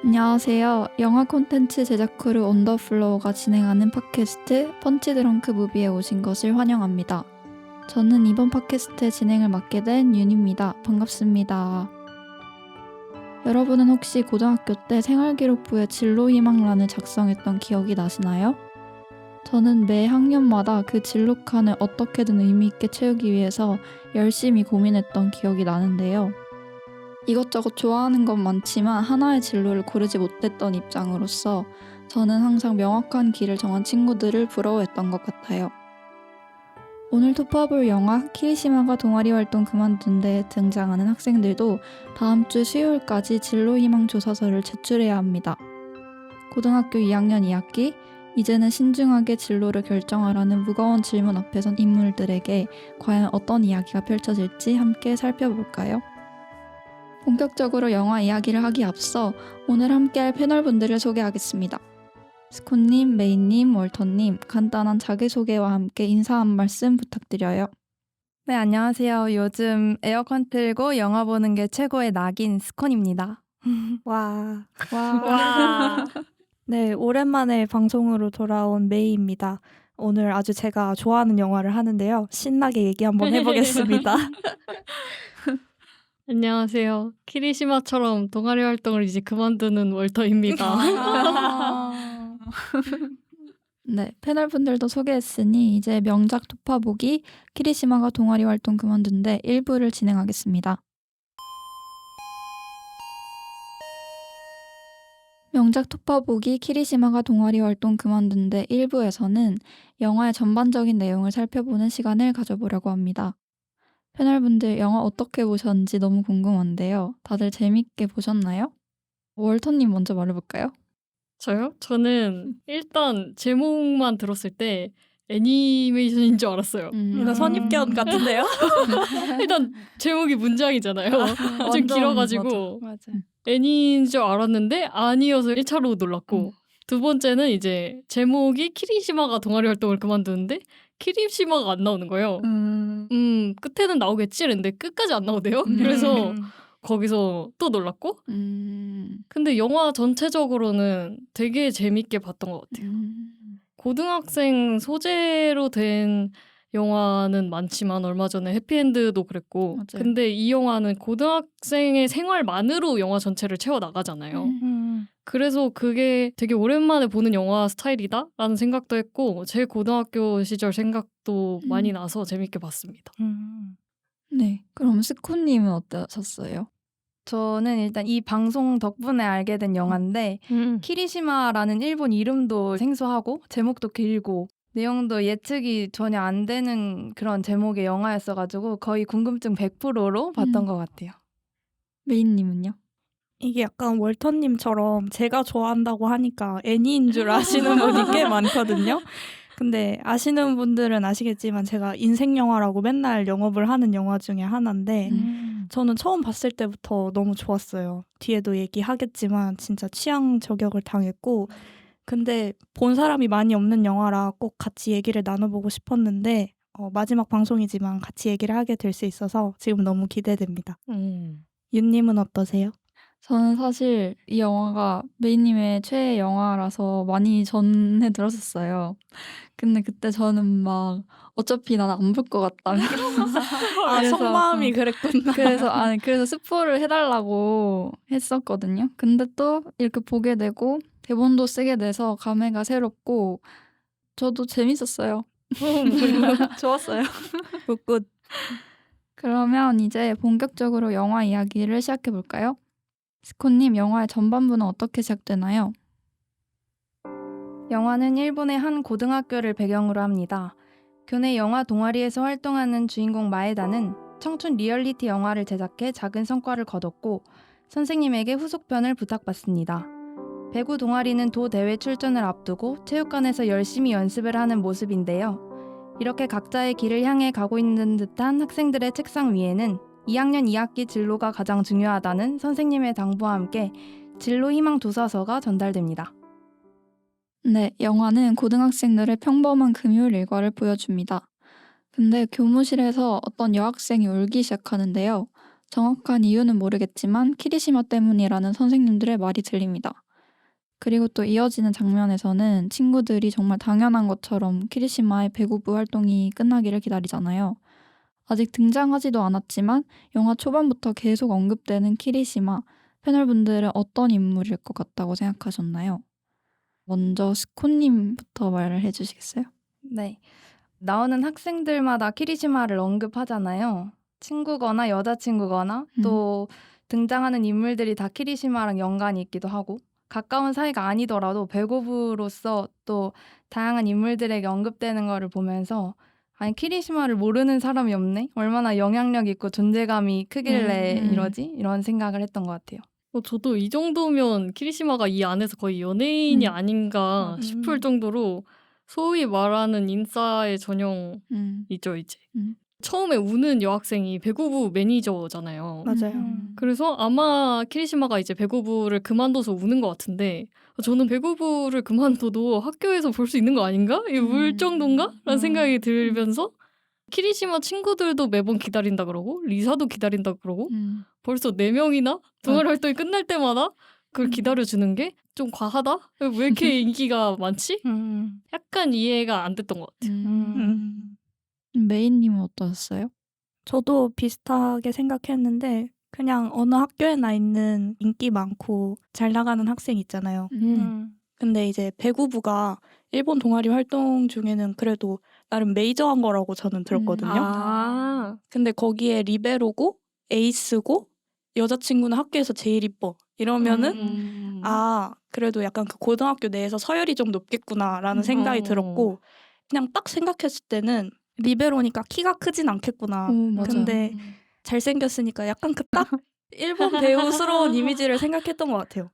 안녕하세요. 영화 콘텐츠 제작 크루 언더플로어가 진행하는 팟캐스트 펀치 드렁크 무비에 오신 것을 환영합니다. 저는 이번 팟캐스트의 진행을 맡게 된 윤입니다. 반갑습니다. 여러분은 혹시 고등학교 때 생활기록부에 진로희망란을 작성했던 기억이 나시나요? 저는 매 학년마다 그 진로칸을 어떻게든 의미있게 채우기 위해서 열심히 고민했던 기억이 나는데요. 이것저것 좋아하는 건 많지만 하나의 진로를 고르지 못했던 입장으로서 저는 항상 명확한 길을 정한 친구들을 부러워했던 것 같아요. 오늘 토파볼 영화 키리시마가 동아리 활동 그만둔 데 등장하는 학생들도 다음 주 수요일까지 진로희망 조사서를 제출해야 합니다. 고등학교 2학년 2학기, 이제는 신중하게 진로를 결정하라는 무거운 질문 앞에 선 인물들에게 과연 어떤 이야기가 펼쳐질지 함께 살펴볼까요? 본격적으로 영화 이야기를 하기 앞서 오늘 함께할 패널분들을 소개하겠습니다. 스콘님, 메인님, 월터님, 간단한 자기소개와 함께 인사 한 말씀 부탁드려요. 네, 안녕하세요. 요즘 에어컨 틀고 영화 보는 게 최고의 낙인 스콘입니다. 와. 와. 네, 오랜만에 방송으로 돌아온 메이입니다. 오늘 아주 제가 좋아하는 영화를 하는데요. 신나게 얘기 한번 해보겠습니다. 안녕하세요. 키리시마처럼 동아리 활동을 이제 그만두는 월터입니다. 네, 패널분들도 소개했으니 이제 명작 토파보기 키리시마가 동아리 활동 그만둔 데 1부를 진행하겠습니다. 명작 토파보기 키리시마가 동아리 활동 그만둔 데 1부에서는 영화의 전반적인 내용을 살펴보는 시간을 가져보려고 합니다. 패널분들 영화 어떻게 보셨는지 너무 궁금한데요. 다들 재밌게 보셨나요? 월터님 먼저 말해볼까요? 저요? 저는 일단 제목만 들었을 때 애니메이션인 줄 알았어요. 이거 선입견 같은데요? 일단 제목이 문장이잖아요. 좀 완전 길어가지고 맞아. 애니인 줄 알았는데 아니어서 1차로 놀랐고 두 번째는 이제 제목이 키리시마가 동아리 활동을 그만두는데 키리시마가 안 나오는 거예요. 끝에는 나오겠지 했는데 끝까지 안 나오대요. 그래서 거기서 또 놀랐고 근데 영화 전체적으로는 되게 재밌게 봤던 것 같아요. 고등학생 소재로 된 영화는 많지만 얼마 전에 해피엔드도 그랬고 맞아요. 근데 이 영화는 고등학생의 생활만으로 영화 전체를 채워나가잖아요. 그래서 그게 되게 오랜만에 보는 영화 스타일이다라는 생각도 했고 제 고등학교 시절 생각도 많이 나서 재밌게 봤습니다. 네, 그럼 스코님은 어떠셨어요? 저는 일단 이 방송 덕분에 알게 된 영화인데 키리시마라는 일본 이름도 생소하고 제목도 길고 내용도 예측이 전혀 안 되는 그런 제목의 영화였어가지고 거의 궁금증 100%로 봤던 것 같아요. 메인님은요? 이게 약간 월터님처럼 제가 좋아한다고 하니까 애니인 줄 아시는 분이 꽤 많거든요. 근데 아시는 분들은 아시겠지만 제가 인생 영화라고 맨날 영업을 하는 영화 중에 하나인데 저는 처음 봤을 때부터 너무 좋았어요. 뒤에도 얘기하겠지만 진짜 취향 저격을 당했고 근데 본 사람이 많이 없는 영화라 꼭 같이 얘기를 나눠보고 싶었는데 마지막 방송이지만 같이 얘기를 하게 될 수 있어서 지금 너무 기대됩니다. 윤님은 어떠세요? 저는 사실 이 영화가 메인님의 최애 영화라서 많이 전해 들었었어요. 근데 그때 저는 막 어차피 난 안 볼 것 같다며. 그래서, 속마음이 그랬구나. 그래서 스포를 해달라고 했었거든요. 근데 또 이렇게 보게 되고 대본도 쓰게 돼서 감회가 새롭고 저도 재밌었어요. 좋았어요. 굿굿. 그러면 이제 본격적으로 영화 이야기를 시작해 볼까요? 스코님, 영화의 전반부는 어떻게 시작되나요? 영화는 일본의 한 고등학교를 배경으로 합니다. 교내 영화 동아리에서 활동하는 주인공 마에다는 청춘 리얼리티 영화를 제작해 작은 성과를 거뒀고 선생님에게 후속편을 부탁받습니다. 배구 동아리는 도 대회 출전을 앞두고 체육관에서 열심히 연습을 하는 모습인데요. 이렇게 각자의 길을 향해 가고 있는 듯한 학생들의 책상 위에는 2학년 2학기 진로가 가장 중요하다는 선생님의 당부와 함께 진로 희망 도서서가 전달됩니다. 네, 영화는 고등학생들의 평범한 금요일 일과를 보여줍니다. 근데 교무실에서 어떤 여학생이 울기 시작하는데요. 정확한 이유는 모르겠지만 키리시마 때문이라는 선생님들의 말이 들립니다. 그리고 또 이어지는 장면에서는 친구들이 정말 당연한 것처럼 키리시마의 배구부 활동이 끝나기를 기다리잖아요. 아직 등장하지도 않았지만 영화 초반부터 계속 언급되는 키리시마, 패널분들은 어떤 인물일 것 같다고 생각하셨나요? 먼저 스코님부터 말을 해주시겠어요? 네. 나오는 학생들마다 키리시마를 언급하잖아요. 친구거나 여자친구거나 또 등장하는 인물들이 다 키리시마랑 연관이 있기도 하고 가까운 사이가 아니더라도 배구부로서 또 다양한 인물들에게 언급되는 거를 보면서 아니 키리시마를 모르는 사람이 없네? 얼마나 영향력 있고 존재감이 크길래 이러지? 이런 생각을 했던 것 같아요. 저도 이 정도면 키리시마가 이 안에서 거의 연예인이 아닌가 싶을 정도로 소위 말하는 인싸의 전형이죠, 이제. 처음에 우는 여학생이 배구부 매니저잖아요. 맞아요. 그래서 아마 키리시마가 이제 배구부를 그만둬서 우는 것 같은데 저는 배구부를 그만둬도 학교에서 볼 수 있는 거 아닌가? 이게 울 정도인가? 라는 생각이 들면서 키리시마 친구들도 매번 기다린다 그러고 리사도 기다린다 그러고 벌써 4명이나 동아리 활동이 끝날 때마다 그걸 기다려주는 게 좀 과하다? 왜 이렇게 인기가 많지? 약간 이해가 안 됐던 것 같아요. 메인님은 어떠셨어요? 저도 비슷하게 생각했는데 그냥 어느 학교에나 있는 인기 많고 잘 나가는 학생 있잖아요. 근데 이제 배구부가 일본 동아리 활동 중에는 그래도 나름 메이저한 거라고 저는 들었거든요. 근데 거기에 리베로고 에이스고 여자친구는 학교에서 제일 이뻐 이러면은 그래도 약간 그 고등학교 내에서 서열이 좀 높겠구나라는 생각이 들었고 그냥 딱 생각했을 때는 리베로니까 키가 크진 않겠구나. 근데 잘생겼으니까 약간 그 딱 일본 배우스러운 이미지를 생각했던 것 같아요.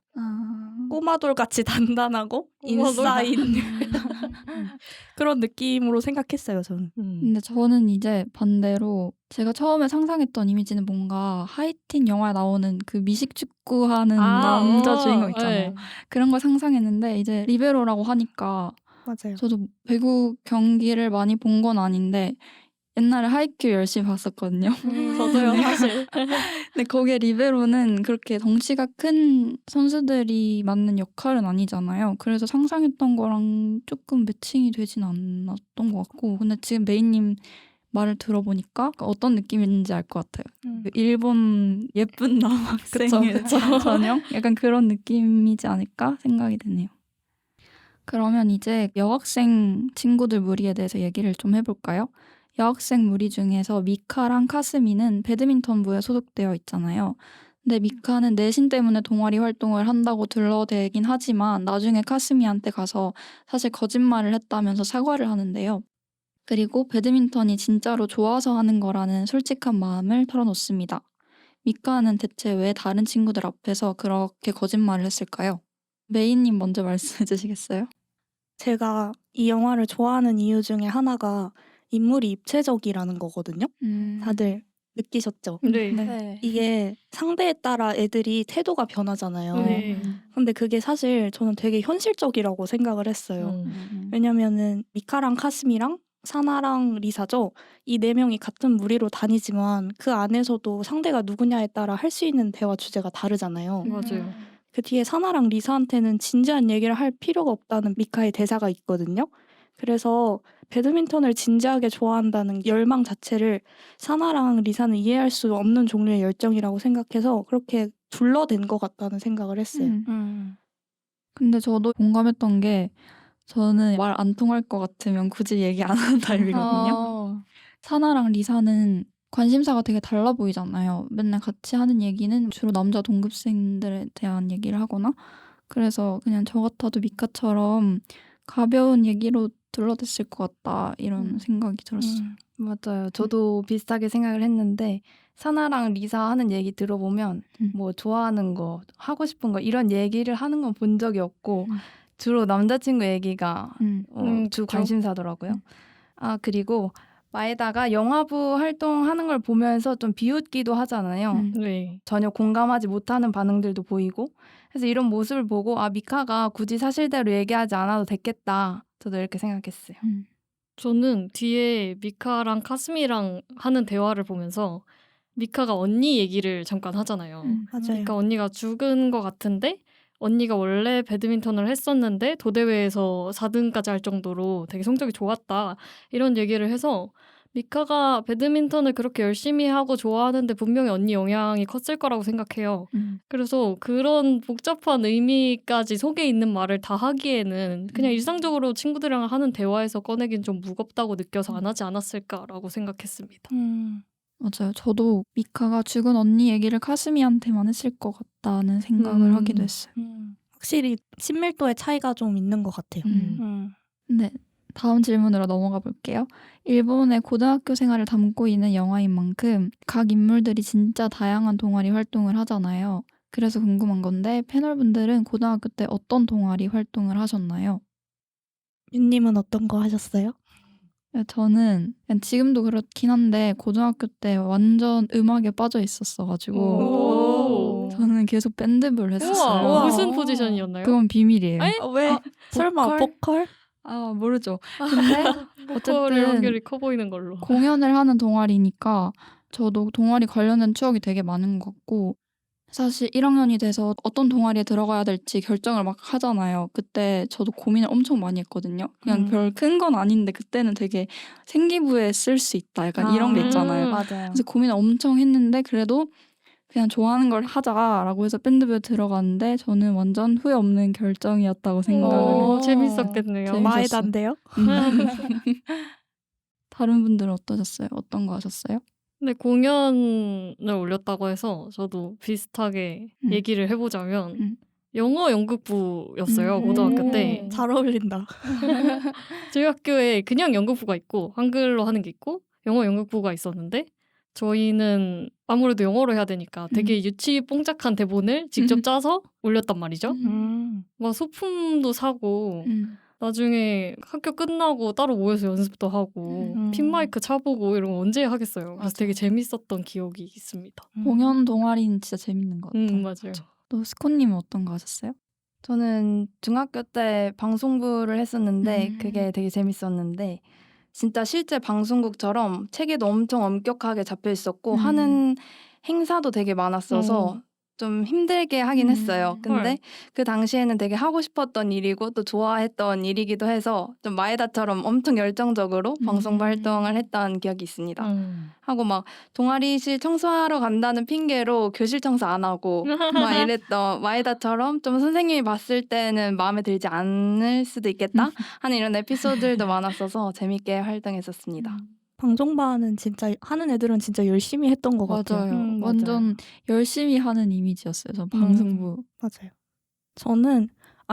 꼬마돌같이 단단하고 인싸인 그런 느낌으로 생각했어요, 저는. 근데 저는 이제 반대로 제가 처음에 상상했던 이미지는 뭔가 하이틴 영화에 나오는 그 미식축구 하는 남자 주인공 있잖아요. 네. 그런 걸 상상했는데 이제 리베로라고 하니까 맞아요. 저도 배구 경기를 많이 본 건 아닌데 옛날에 하이큐 열심히 봤었거든요. 저도요, 사실. 근데 거기에 리베로는 그렇게 덩치가 큰 선수들이 맡는 역할은 아니잖아요. 그래서 상상했던 거랑 조금 매칭이 되진 않았던 것 같고 근데 지금 메인님 말을 들어보니까 어떤 느낌인지 알 것 같아요. 그 일본 예쁜 남학생의 전형? 약간 그런 느낌이지 않을까 생각이 드네요. 그러면 이제 여학생 친구들 무리에 대해서 얘기를 좀 해볼까요? 여학생 무리 중에서 미카랑 카스미는 배드민턴부에 소속되어 있잖아요. 근데 미카는 내신 때문에 동아리 활동을 한다고 둘러대긴 하지만 나중에 카스미한테 가서 사실 거짓말을 했다면서 사과를 하는데요. 그리고 배드민턴이 진짜로 좋아서 하는 거라는 솔직한 마음을 털어놓습니다. 미카는 대체 왜 다른 친구들 앞에서 그렇게 거짓말을 했을까요? 메인님 먼저 말씀해 주시겠어요? 제가 이 영화를 좋아하는 이유 중에 하나가 인물이 입체적이라는 거거든요. 다들 느끼셨죠? 네. 이게 상대에 따라 애들이 태도가 변하잖아요. 네. 근데 그게 사실 저는 되게 현실적이라고 생각을 했어요. 왜냐면은 미카랑 카스미랑 사나랑 리사죠. 이 4명이 같은 무리로 다니지만 그 안에서도 상대가 누구냐에 따라 할 수 있는 대화 주제가 다르잖아요. 맞아요. 그 뒤에 사나랑 리사한테는 진지한 얘기를 할 필요가 없다는 미카의 대사가 있거든요. 그래서 배드민턴을 진지하게 좋아한다는 열망 자체를 사나랑 리사는 이해할 수 없는 종류의 열정이라고 생각해서 그렇게 둘러댄 것 같다는 생각을 했어요. 근데 저도 공감했던 게 저는 말 안 통할 것 같으면 굳이 얘기 안 하는 타입이거든요. 사나랑 리사는 관심사가 되게 달라 보이잖아요. 맨날 같이 하는 얘기는 주로 남자 동급생들에 대한 얘기를 하거나 그래서 그냥 저 같아도 미카처럼 가벼운 얘기로 둘러댔을 것 같다 이런 생각이 들었어요. 맞아요. 저도 비슷하게 생각을 했는데 사나랑 리사 하는 얘기 들어보면 뭐 좋아하는 거, 하고 싶은 거 이런 얘기를 하는 건 본 적이 없고 주로 남자친구 얘기가 주 관심사더라고요. 그리고 마에다가 영화부 활동하는 걸 보면서 좀 비웃기도 하잖아요. 네. 전혀 공감하지 못하는 반응들도 보이고 그래서 이런 모습을 보고 미카가 굳이 사실대로 얘기하지 않아도 됐겠다. 저도 이렇게 생각했어요. 저는 뒤에 미카랑 카스미랑 하는 대화를 보면서 미카가 언니 얘기를 잠깐 하잖아요. 맞아요. 그러니까 언니가 죽은 것 같은데 언니가 원래 배드민턴을 했었는데 도대회에서 4등까지 할 정도로 되게 성적이 좋았다. 이런 얘기를 해서 미카가 배드민턴을 그렇게 열심히 하고 좋아하는데 분명히 언니 영향이 컸을 거라고 생각해요. 그래서 그런 복잡한 의미까지 속에 있는 말을 다 하기에는 그냥 일상적으로 친구들이랑 하는 대화에서 꺼내긴 좀 무겁다고 느껴서 안 하지 않았을까라고 생각했습니다. 맞아요. 저도 미카가 죽은 언니 얘기를 카스미한테만 했을 것 같다는 생각을 하기도 했어요. 확실히 친밀도의 차이가 좀 있는 것 같아요. 네, 다음 질문으로 넘어가 볼게요. 일본의 고등학교 생활을 담고 있는 영화인 만큼 각 인물들이 진짜 다양한 동아리 활동을 하잖아요. 그래서 궁금한 건데 패널분들은 고등학교 때 어떤 동아리 활동을 하셨나요? 윤님은 어떤 거 하셨어요? 저는 그냥 지금도 그렇긴 한데 고등학교 때 완전 음악에 빠져 있었어가지고 오. 저는 계속 밴드부를 했었어요. 우와, 무슨 포지션이었나요? 그건 비밀이에요. 에이? 왜? 설마 보컬? 아 모르죠. 근데 보컬의 어쨌든 확률이 커 보이는 걸로. 공연을 하는 동아리니까 저도 동아리 관련된 추억이 되게 많은 것 같고 사실 1학년이 돼서 어떤 동아리에 들어가야 될지 결정을 막 하잖아요. 그때 저도 고민을 엄청 많이 했거든요. 그냥 별 큰 건 아닌데 그때는 되게 생기부에 쓸 수 있다. 약간 이런 게 있잖아요. 맞아요. 그래서 고민을 엄청 했는데 그래도 그냥 좋아하는 걸 하자라고 해서 밴드부에 들어갔는데 저는 완전 후회 없는 결정이었다고 생각을 해요. 재밌었겠네요. 재밌었어요. 마에다인데요? 다른 분들은 어떠셨어요? 어떤 거 하셨어요? 근데 공연을 올렸다고 해서 저도 비슷하게 얘기를 해보자면 영어 연극부였어요. 고등학교 때. 잘 어울린다. 저희 학교에 그냥 연극부가 있고 한글로 하는 게 있고 영어 연극부가 있었는데 저희는 아무래도 영어로 해야 되니까 되게 유치 뽕짝한 대본을 직접 짜서 올렸단 말이죠. 막 소품도 사고 나중에 학교 끝나고 따로 모여서 연습도 하고 핀마이크 차보고 이런 거 언제 하겠어요. 그래서 되게 재밌었던 기억이 있습니다. 공연 동아리는 진짜 재밌는 것 같아요. 맞아요. 또 스코님은 어떤 거 하셨어요? 저는 중학교 때 방송부를 했었는데 그게 되게 재밌었는데 진짜 실제 방송국처럼 체계도 엄청 엄격하게 잡혀 있었고 하는 행사도 되게 많았어서 좀 힘들게 하긴 했어요. 근데 헐. 그 당시에는 되게 하고 싶었던 일이고 또 좋아했던 일이기도 해서 좀 마에다처럼 엄청 열정적으로 방송부 활동을 했던 기억이 있습니다. 하고 막 동아리실 청소하러 간다는 핑계로 교실 청소 안 하고 막 이랬던 마에다처럼 좀 선생님이 봤을 때는 마음에 들지 않을 수도 있겠다 하는 이런 에피소드들도 많았어서 재밌게 활동했었습니다. 방송반은 진짜 하는 애들은 진짜 열심히 했던 것 같아요. 맞아요. 완전 열심히 하는 이미지였어요. 저 방송부. 맞아요. 저는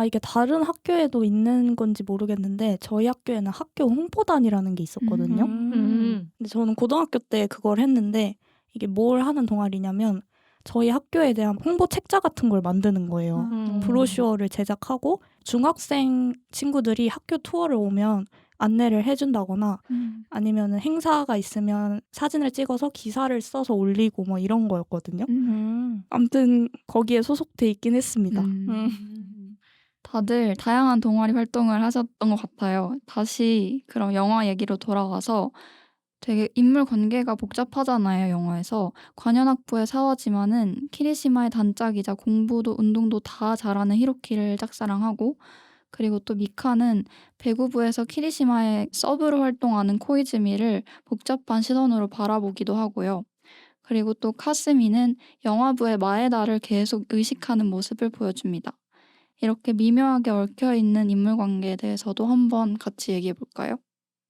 이게 다른 학교에도 있는 건지 모르겠는데 저희 학교에는 학교 홍보단이라는 게 있었거든요. 근데 저는 고등학교 때 그걸 했는데 이게 뭘 하는 동아리냐면 저희 학교에 대한 홍보 책자 같은 걸 만드는 거예요. 브로슈어를 제작하고 중학생 친구들이 학교 투어를 오면 안내를 해준다거나 아니면 행사가 있으면 사진을 찍어서 기사를 써서 올리고 뭐 이런 거였거든요. 아무튼 거기에 소속돼 있긴 했습니다. 다들 다양한 동아리 활동을 하셨던 것 같아요. 다시 그럼 영화 얘기로 돌아가서 되게 인물 관계가 복잡하잖아요, 영화에서. 관현악부의 사화지만은 키리시마의 단짝이자 공부도 운동도 다 잘하는 히로키를 짝사랑하고 그리고 또 미카는 배구부에서 키리시마의 서브로 활동하는 코이즈미를 복잡한 시선으로 바라보기도 하고요. 그리고 또 카스미는 영화부의 마에다를 계속 의식하는 모습을 보여줍니다. 이렇게 미묘하게 얽혀있는 인물관계에 대해서도 한번 같이 얘기해볼까요?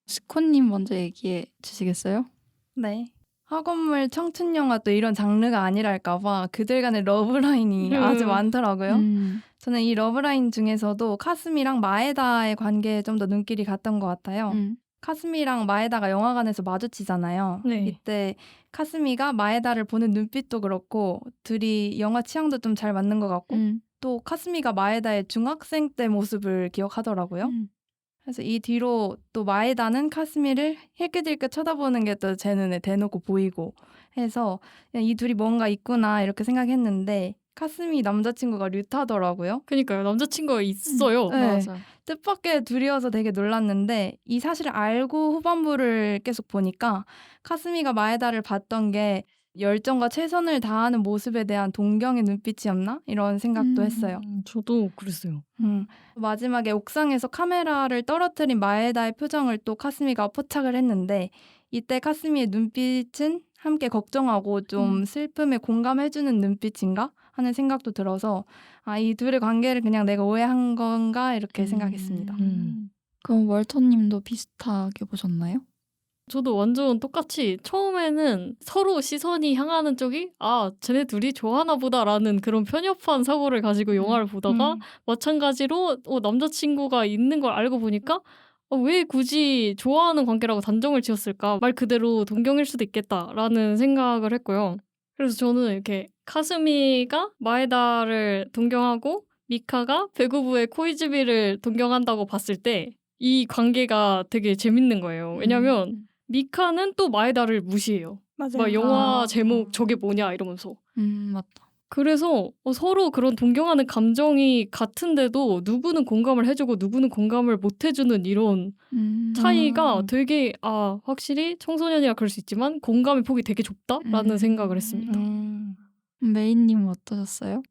스코님 먼저 얘기해 주시겠어요? 네. 학원물 청춘영화 또 이런 장르가 아니랄까봐 그들 간의 러브라인이 아주 많더라고요. 저는 이 러브라인 중에서도 카스미랑 마에다의 관계에 좀 더 눈길이 갔던 것 같아요. 카스미랑 마에다가 영화관에서 마주치잖아요. 네. 이때 카스미가 마에다를 보는 눈빛도 그렇고 둘이 영화 취향도 좀 잘 맞는 것 같고 또 카스미가 마에다의 중학생 때 모습을 기억하더라고요. 그래서 이 뒤로 또 마에다는 카스미를 힐끗힐끗 쳐다보는 게 또 제 눈에 대놓고 보이고 해서 그냥 이 둘이 뭔가 있구나 이렇게 생각했는데 카스미 남자친구가 류타더라고요. 그러니까요. 남자친구가 있어요. 네. 맞아. 뜻밖의 둘이어서 되게 놀랐는데 이 사실을 알고 후반부를 계속 보니까 카스미가 마에다를 봤던 게 열정과 최선을 다하는 모습에 대한 동경의 눈빛이었나? 이런 생각도 했어요. 저도 그랬어요. 마지막에 옥상에서 카메라를 떨어뜨린 마에다의 표정을 또 카스미가 포착을 했는데 이때 카스미의 눈빛은 함께 걱정하고 좀 슬픔에 공감해주는 눈빛인가 하는 생각도 들어서 이 둘의 관계를 그냥 내가 오해한 건가 이렇게 생각했습니다. 그럼 월터님도 비슷하게 보셨나요? 저도 완전 똑같이 처음에는 서로 시선이 향하는 쪽이 쟤네 둘이 좋아하나 보다라는 그런 편협한 사고를 가지고 영화를 보다가 마찬가지로 남자친구가 있는 걸 알고 보니까 왜 굳이 좋아하는 관계라고 단정을 지었을까? 말 그대로 동경일 수도 있겠다라는 생각을 했고요. 그래서 저는 이렇게 카스미가 마에다를 동경하고 미카가 배구부의 코이즈미를 동경한다고 봤을 때 이 관계가 되게 재밌는 거예요. 왜냐면 미카는 또 마에다를 무시해요. 맞아요. 막 영화 제목 저게 뭐냐 이러면서. 맞다. 그래서 서로 그런 동경하는 감정이 같은데도 누구는 공감을 해주고 누구는 공감을 못 해주는 이런 차이가 되게 확실히 청소년이라 그럴 수 있지만 공감의 폭이 되게 좁다라는 생각을 했습니다. 메인님은 어떠셨어요?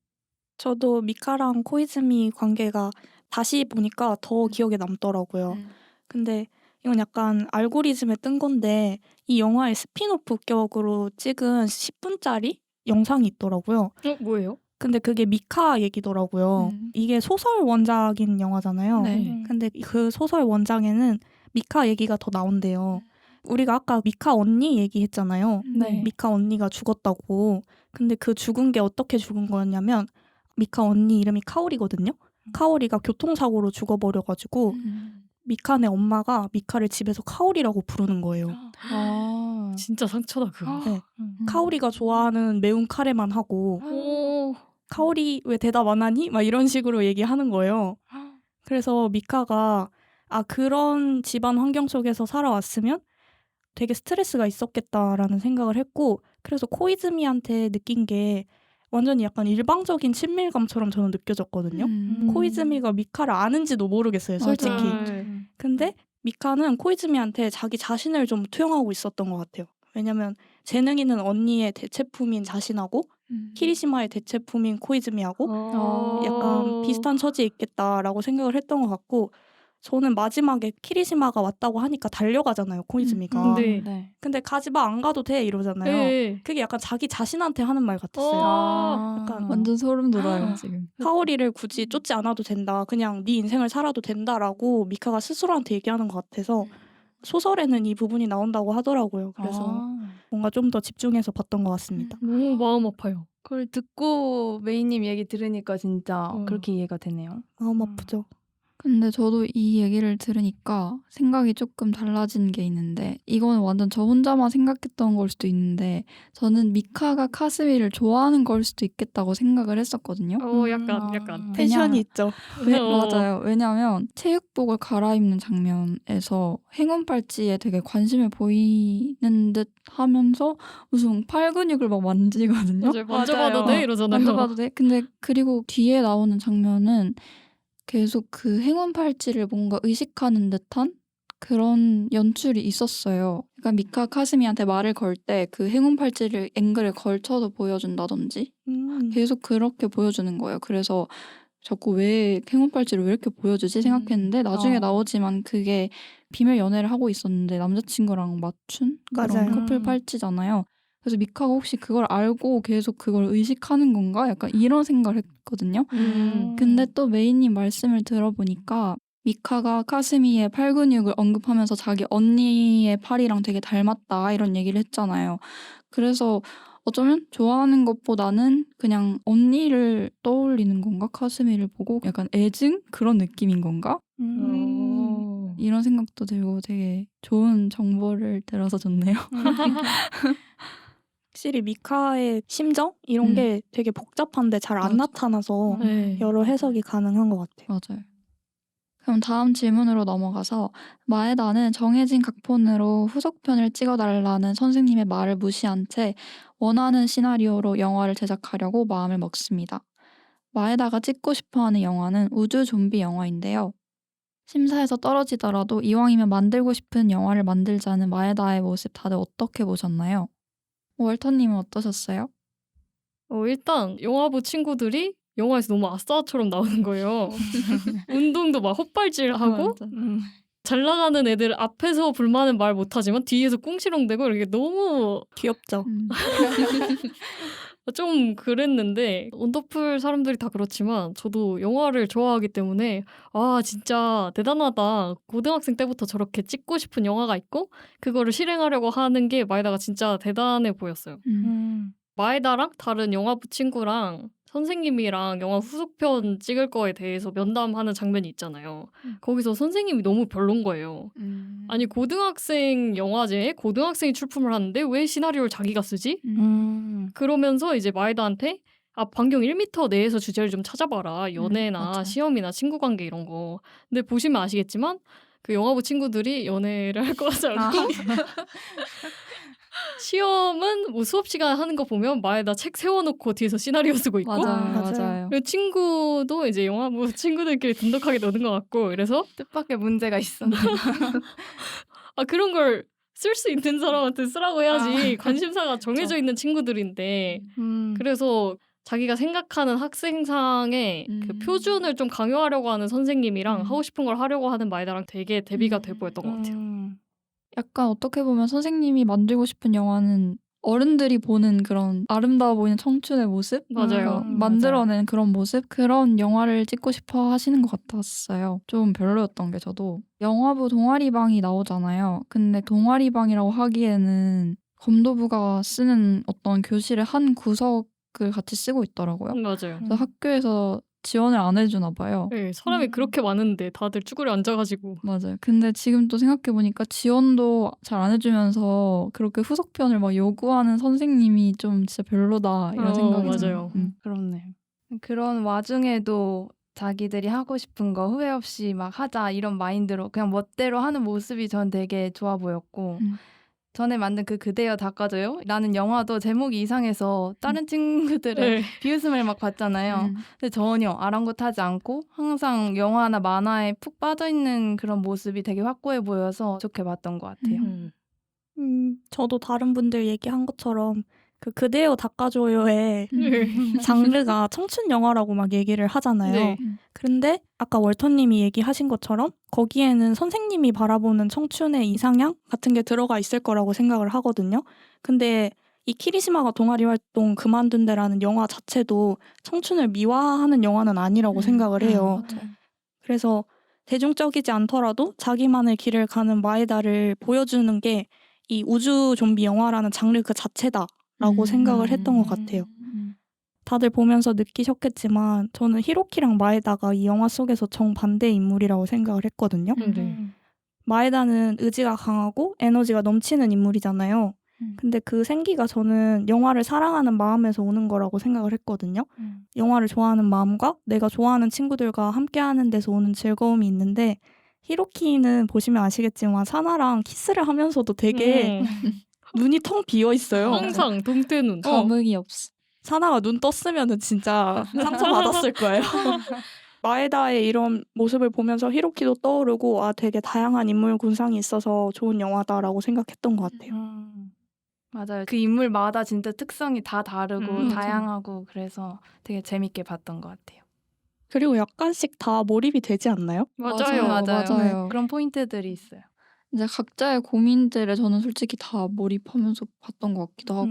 저도 미카랑 코이즈미 관계가 다시 보니까 더 기억에 남더라고요. 근데 이건 약간 알고리즘에 뜬 건데 이 영화의 스피노프 격으로 찍은 10분짜리 영상이 있더라고요. 뭐예요? 근데 그게 미카 얘기더라고요. 이게 소설 원작인 영화잖아요. 네. 근데 그 소설 원작에는 미카 얘기가 더 나온대요. 우리가 아까 미카 언니 얘기했잖아요. 네. 미카 언니가 죽었다고. 근데 그 죽은 게 어떻게 죽은 거였냐면 미카 언니 이름이 카오리거든요. 카오리가 교통사고로 죽어버려가지고 미카네 엄마가 미카를 집에서 카오리라고 부르는 거예요. 진짜 상처다 그거. 네. 카오리가 좋아하는 매운 카레만 하고 카오리 왜 대답 안 하니? 막 이런 식으로 얘기하는 거예요. 그래서 미카가 그런 집안 환경 속에서 살아왔으면 되게 스트레스가 있었겠다라는 생각을 했고 그래서 코이즈미한테 느낀 게 완전히 약간 일방적인 친밀감처럼 저는 느껴졌거든요. 코이즈미가 미카를 아는지도 모르겠어요, 솔직히. 근데 미카는 코이즈미한테 자기 자신을 좀 투영하고 있었던 것 같아요. 왜냐면 재능있는 언니의 대체품인 자신하고 키리시마의 대체품인 코이즈미하고 약간 비슷한 처지에 있겠다라고 생각을 했던 것 같고 저는 마지막에 키리시마가 왔다고 하니까 달려가잖아요, 코이즈미가. 네. 근데 가지마 안 가도 돼 이러잖아요. 네. 그게 약간 자기 자신한테 하는 말 같았어요. 약간 완전 소름 돋아요 지금. 카오리를 굳이 쫓지 않아도 된다. 그냥 네 인생을 살아도 된다라고 미카가 스스로한테 얘기하는 것 같아서 소설에는 이 부분이 나온다고 하더라고요. 그래서 뭔가 좀 더 집중해서 봤던 것 같습니다. 너무 마음 아파요. 그걸 듣고 메이님 얘기 들으니까 진짜 그렇게 이해가 되네요. 마음 아프죠. 근데 저도 이 얘기를 들으니까 생각이 조금 달라진 게 있는데 이거는 완전 저 혼자만 생각했던 걸 수도 있는데 저는 미카가 카스미를 좋아하는 걸 수도 있겠다고 생각을 했었거든요. 약간. 텐션이 있죠. 맞아요. 왜냐하면 체육복을 갈아입는 장면에서 행운 팔찌에 되게 관심을 보이는 듯 하면서 무슨 팔 근육을 막 만지거든요. 맞아요. 만져봐도 돼 이러잖아요. 만져봐도 돼. 근데 그리고 뒤에 나오는 장면은 계속 그 행운 팔찌를 뭔가 의식하는 듯한 그런 연출이 있었어요. 그러니까 미카 카스미한테 말을 걸 때 그 행운 팔찌를 앵글을 걸쳐서 보여준다든지 계속 그렇게 보여주는 거예요. 그래서 자꾸 왜 행운 팔찌를 왜 이렇게 보여주지 생각했는데 나중에 나오지만 그게 비밀 연애를 하고 있었는데 남자친구랑 맞춘 그런 맞아요. 커플 팔찌잖아요. 그래서 미카가 혹시 그걸 알고 계속 그걸 의식하는 건가? 약간 이런 생각을 했거든요. 근데 또 메이님 말씀을 들어보니까 미카가 카스미의 팔 근육을 언급하면서 자기 언니의 팔이랑 되게 닮았다 이런 얘기를 했잖아요. 그래서 어쩌면 좋아하는 것보다는 그냥 언니를 떠올리는 건가? 카스미를 보고 약간 애증? 그런 느낌인 건가? 이런 생각도 들고 되게 좋은 정보를 들어서 좋네요. 확실히 미카의 심정? 이런 게 되게 복잡한데 잘 안 맞아. 나타나서 네. 여러 해석이 가능한 것 같아요. 맞아요. 그럼 다음 질문으로 넘어가서 마에다는 정해진 각본으로 후속편을 찍어달라는 선생님의 말을 무시한 채 원하는 시나리오로 영화를 제작하려고 마음을 먹습니다. 마에다가 찍고 싶어하는 영화는 우주 좀비 영화인데요. 심사에서 떨어지더라도 이왕이면 만들고 싶은 영화를 만들자는 마에다의 모습 다들 어떻게 보셨나요? 월터님은 어떠셨어요? 일단 영화부 친구들이 영화에서 너무 아싸처럼 나오는 거예요. 운동도 막 헛발질하고 맞아. 잘 나가는 애들 앞에서 불만은 말 못하지만 뒤에서 꿍시렁대고 이렇게 너무 귀엽죠. 좀 그랬는데 원더풀 사람들이 다 그렇지만 저도 영화를 좋아하기 때문에 아 진짜 대단하다. 고등학생 때부터 저렇게 찍고 싶은 영화가 있고 그거를 실행하려고 하는 게 마에다가 진짜 대단해 보였어요. 마에다랑 다른 영화부 친구랑 선생님이랑 영화 후속편 찍을 거에 대해서 면담하는 장면이 있잖아요. 거기서 선생님이 너무 별론 거예요. 아니 고등학생 영화제에 고등학생이 출품을 하는데 왜 시나리오를 자기가 쓰지? 그러면서 이제 마에다한테 반경 1m 내에서 주제를 좀 찾아봐라. 연애나 맞아요. 시험이나 친구관계 이런 거. 근데 보시면 아시겠지만 그 영화부 친구들이 연애를 할 것 같지 않고 시험은 뭐 수업 시간 하는 거 보면 마에다 책 세워놓고 뒤에서 시나리오 쓰고 있고 맞아요. 그리고 친구도 이제 영화부 친구들끼리 돈독하게 노는 것 같고 그래서 뜻밖의 문제가 있었네. 그런 걸 쓸 수 있는 사람한테 쓰라고 해야지 관심사가 정해져 있는 친구들인데 그래서 자기가 생각하는 학생상의 그 표준을 좀 강요하려고 하는 선생님이랑 하고 싶은 걸 하려고 하는 마에다랑 되게 대비가 돼 보였던 것 같아요. 약간 어떻게 보면 선생님이 만들고 싶은 영화는 어른들이 보는 그런 아름다워 보이는 청춘의 모습? 맞아요. 만들어낸 그런 모습? 그런 영화를 찍고 싶어 하시는 것 같았어요. 좀 별로였던 게 저도. 영화부 동아리방이 나오잖아요. 근데 동아리방이라고 하기에는 검도부가 쓰는 어떤 교실의 한 구석을 같이 쓰고 있더라고요. 맞아요. 그래서 학교에서 지원을 안 해주나 봐요. 네, 사람이 그렇게 많은데 다들 쭈그려 앉아가지고 맞아요. 근데 지금 또 생각해보니까 지원도 잘 안 해주면서 그렇게 후속편을 막 요구하는 선생님이 좀 진짜 별로다 이런 생각이 맞아요. 들어요. 그렇네. 그런 와중에도 자기들이 하고 싶은 거 후회 없이 막 하자 이런 마인드로 그냥 멋대로 하는 모습이 전 되게 좋아 보였고 전에 만든 그 그대여 닦아줘요? 라는 영화도 제목이 이상해서 다른 친구들의 네. 비웃음을 막 받잖아요. 근데 전혀 아랑곳하지 않고 항상 영화나 만화에 푹 빠져있는 그런 모습이 되게 확고해 보여서 좋게 봤던 것 같아요. 저도 다른 분들 얘기한 것처럼 그 그대여 닦아줘요의 네. 장르가 청춘 영화라고 막 얘기를 하잖아요. 네. 그런데 아까 월터님이 얘기하신 것처럼 거기에는 선생님이 바라보는 청춘의 이상향 같은 게 들어가 있을 거라고 생각을 하거든요. 근데 이 키리시마가 동아리 활동 그만둔 데라는 영화 자체도 청춘을 미화하는 영화는 아니라고 생각을 해요. 그래서 대중적이지 않더라도 자기만의 길을 가는 마에다를 보여주는 게 이 우주 좀비 영화라는 장르 그 자체다라고 생각을 했던 것 같아요. 다들 보면서 느끼셨겠지만 저는 히로키랑 마에다가 이 영화 속에서 정반대의 인물이라고 생각을 했거든요. 마에다는 의지가 강하고 에너지가 넘치는 인물이잖아요. 근데 그 생기가 저는 영화를 사랑하는 마음에서 오는 거라고 생각을 했거든요. 영화를 좋아하는 마음과 내가 좋아하는 친구들과 함께하는 데서 오는 즐거움이 있는데 히로키는 보시면 아시겠지만 사나랑 키스를 하면서도 되게 눈이 텅 비어 있어요. 항상 동태눈. 감흥이 없어. 사나가 눈 떴으면 진짜 상처받았을 거예요. 마에다의 이런 모습을 보면서 히로키도 떠오르고 되게 다양한 인물 군상이 있어서 좋은 영화다라고 생각했던 것 같아요. 맞아요. 그 인물마다 진짜 특성이 다 다르고 맞아. 다양하고 그래서 되게 재밌게 봤던 것 같아요. 그리고 약간씩 다 몰입이 되지 않나요? 맞아요. 맞아요. 그런 포인트들이 있어요. 이제 각자의 고민들을 저는 솔직히 다 몰입하면서 봤던 것 같기도 하고.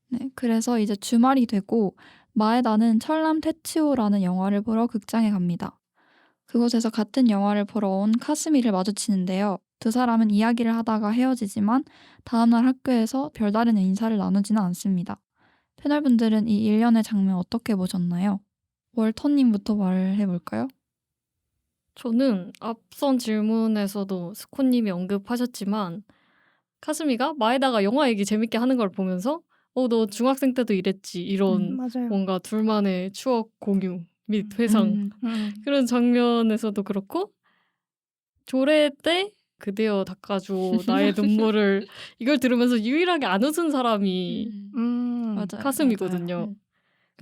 네, 그래서 이제 주말이 되고 마에다는 철남 테치오라는 영화를 보러 극장에 갑니다. 그곳에서 같은 영화를 보러 온 카스미를 마주치는데요. 두 사람은 이야기를 하다가 헤어지지만 다음날 학교에서 별다른 인사를 나누지는 않습니다. 패널분들은 이 일련의 장면 어떻게 보셨나요? 월터님부터 말해볼까요? 저는 앞선 질문에서도 스코님이 언급하셨지만 카스미가 마에다가 영화 얘기 재밌게 하는 걸 보면서 너 중학생 때도 이랬지 이런 맞아요. 뭔가 둘만의 추억 공유 및 회상 그런 장면에서도 그렇고 조례 때 그대여 닦아줘 나의 눈물을 이걸 들으면서 유일하게 안 웃은 사람이 맞아요. 카스미거든요. 맞아요.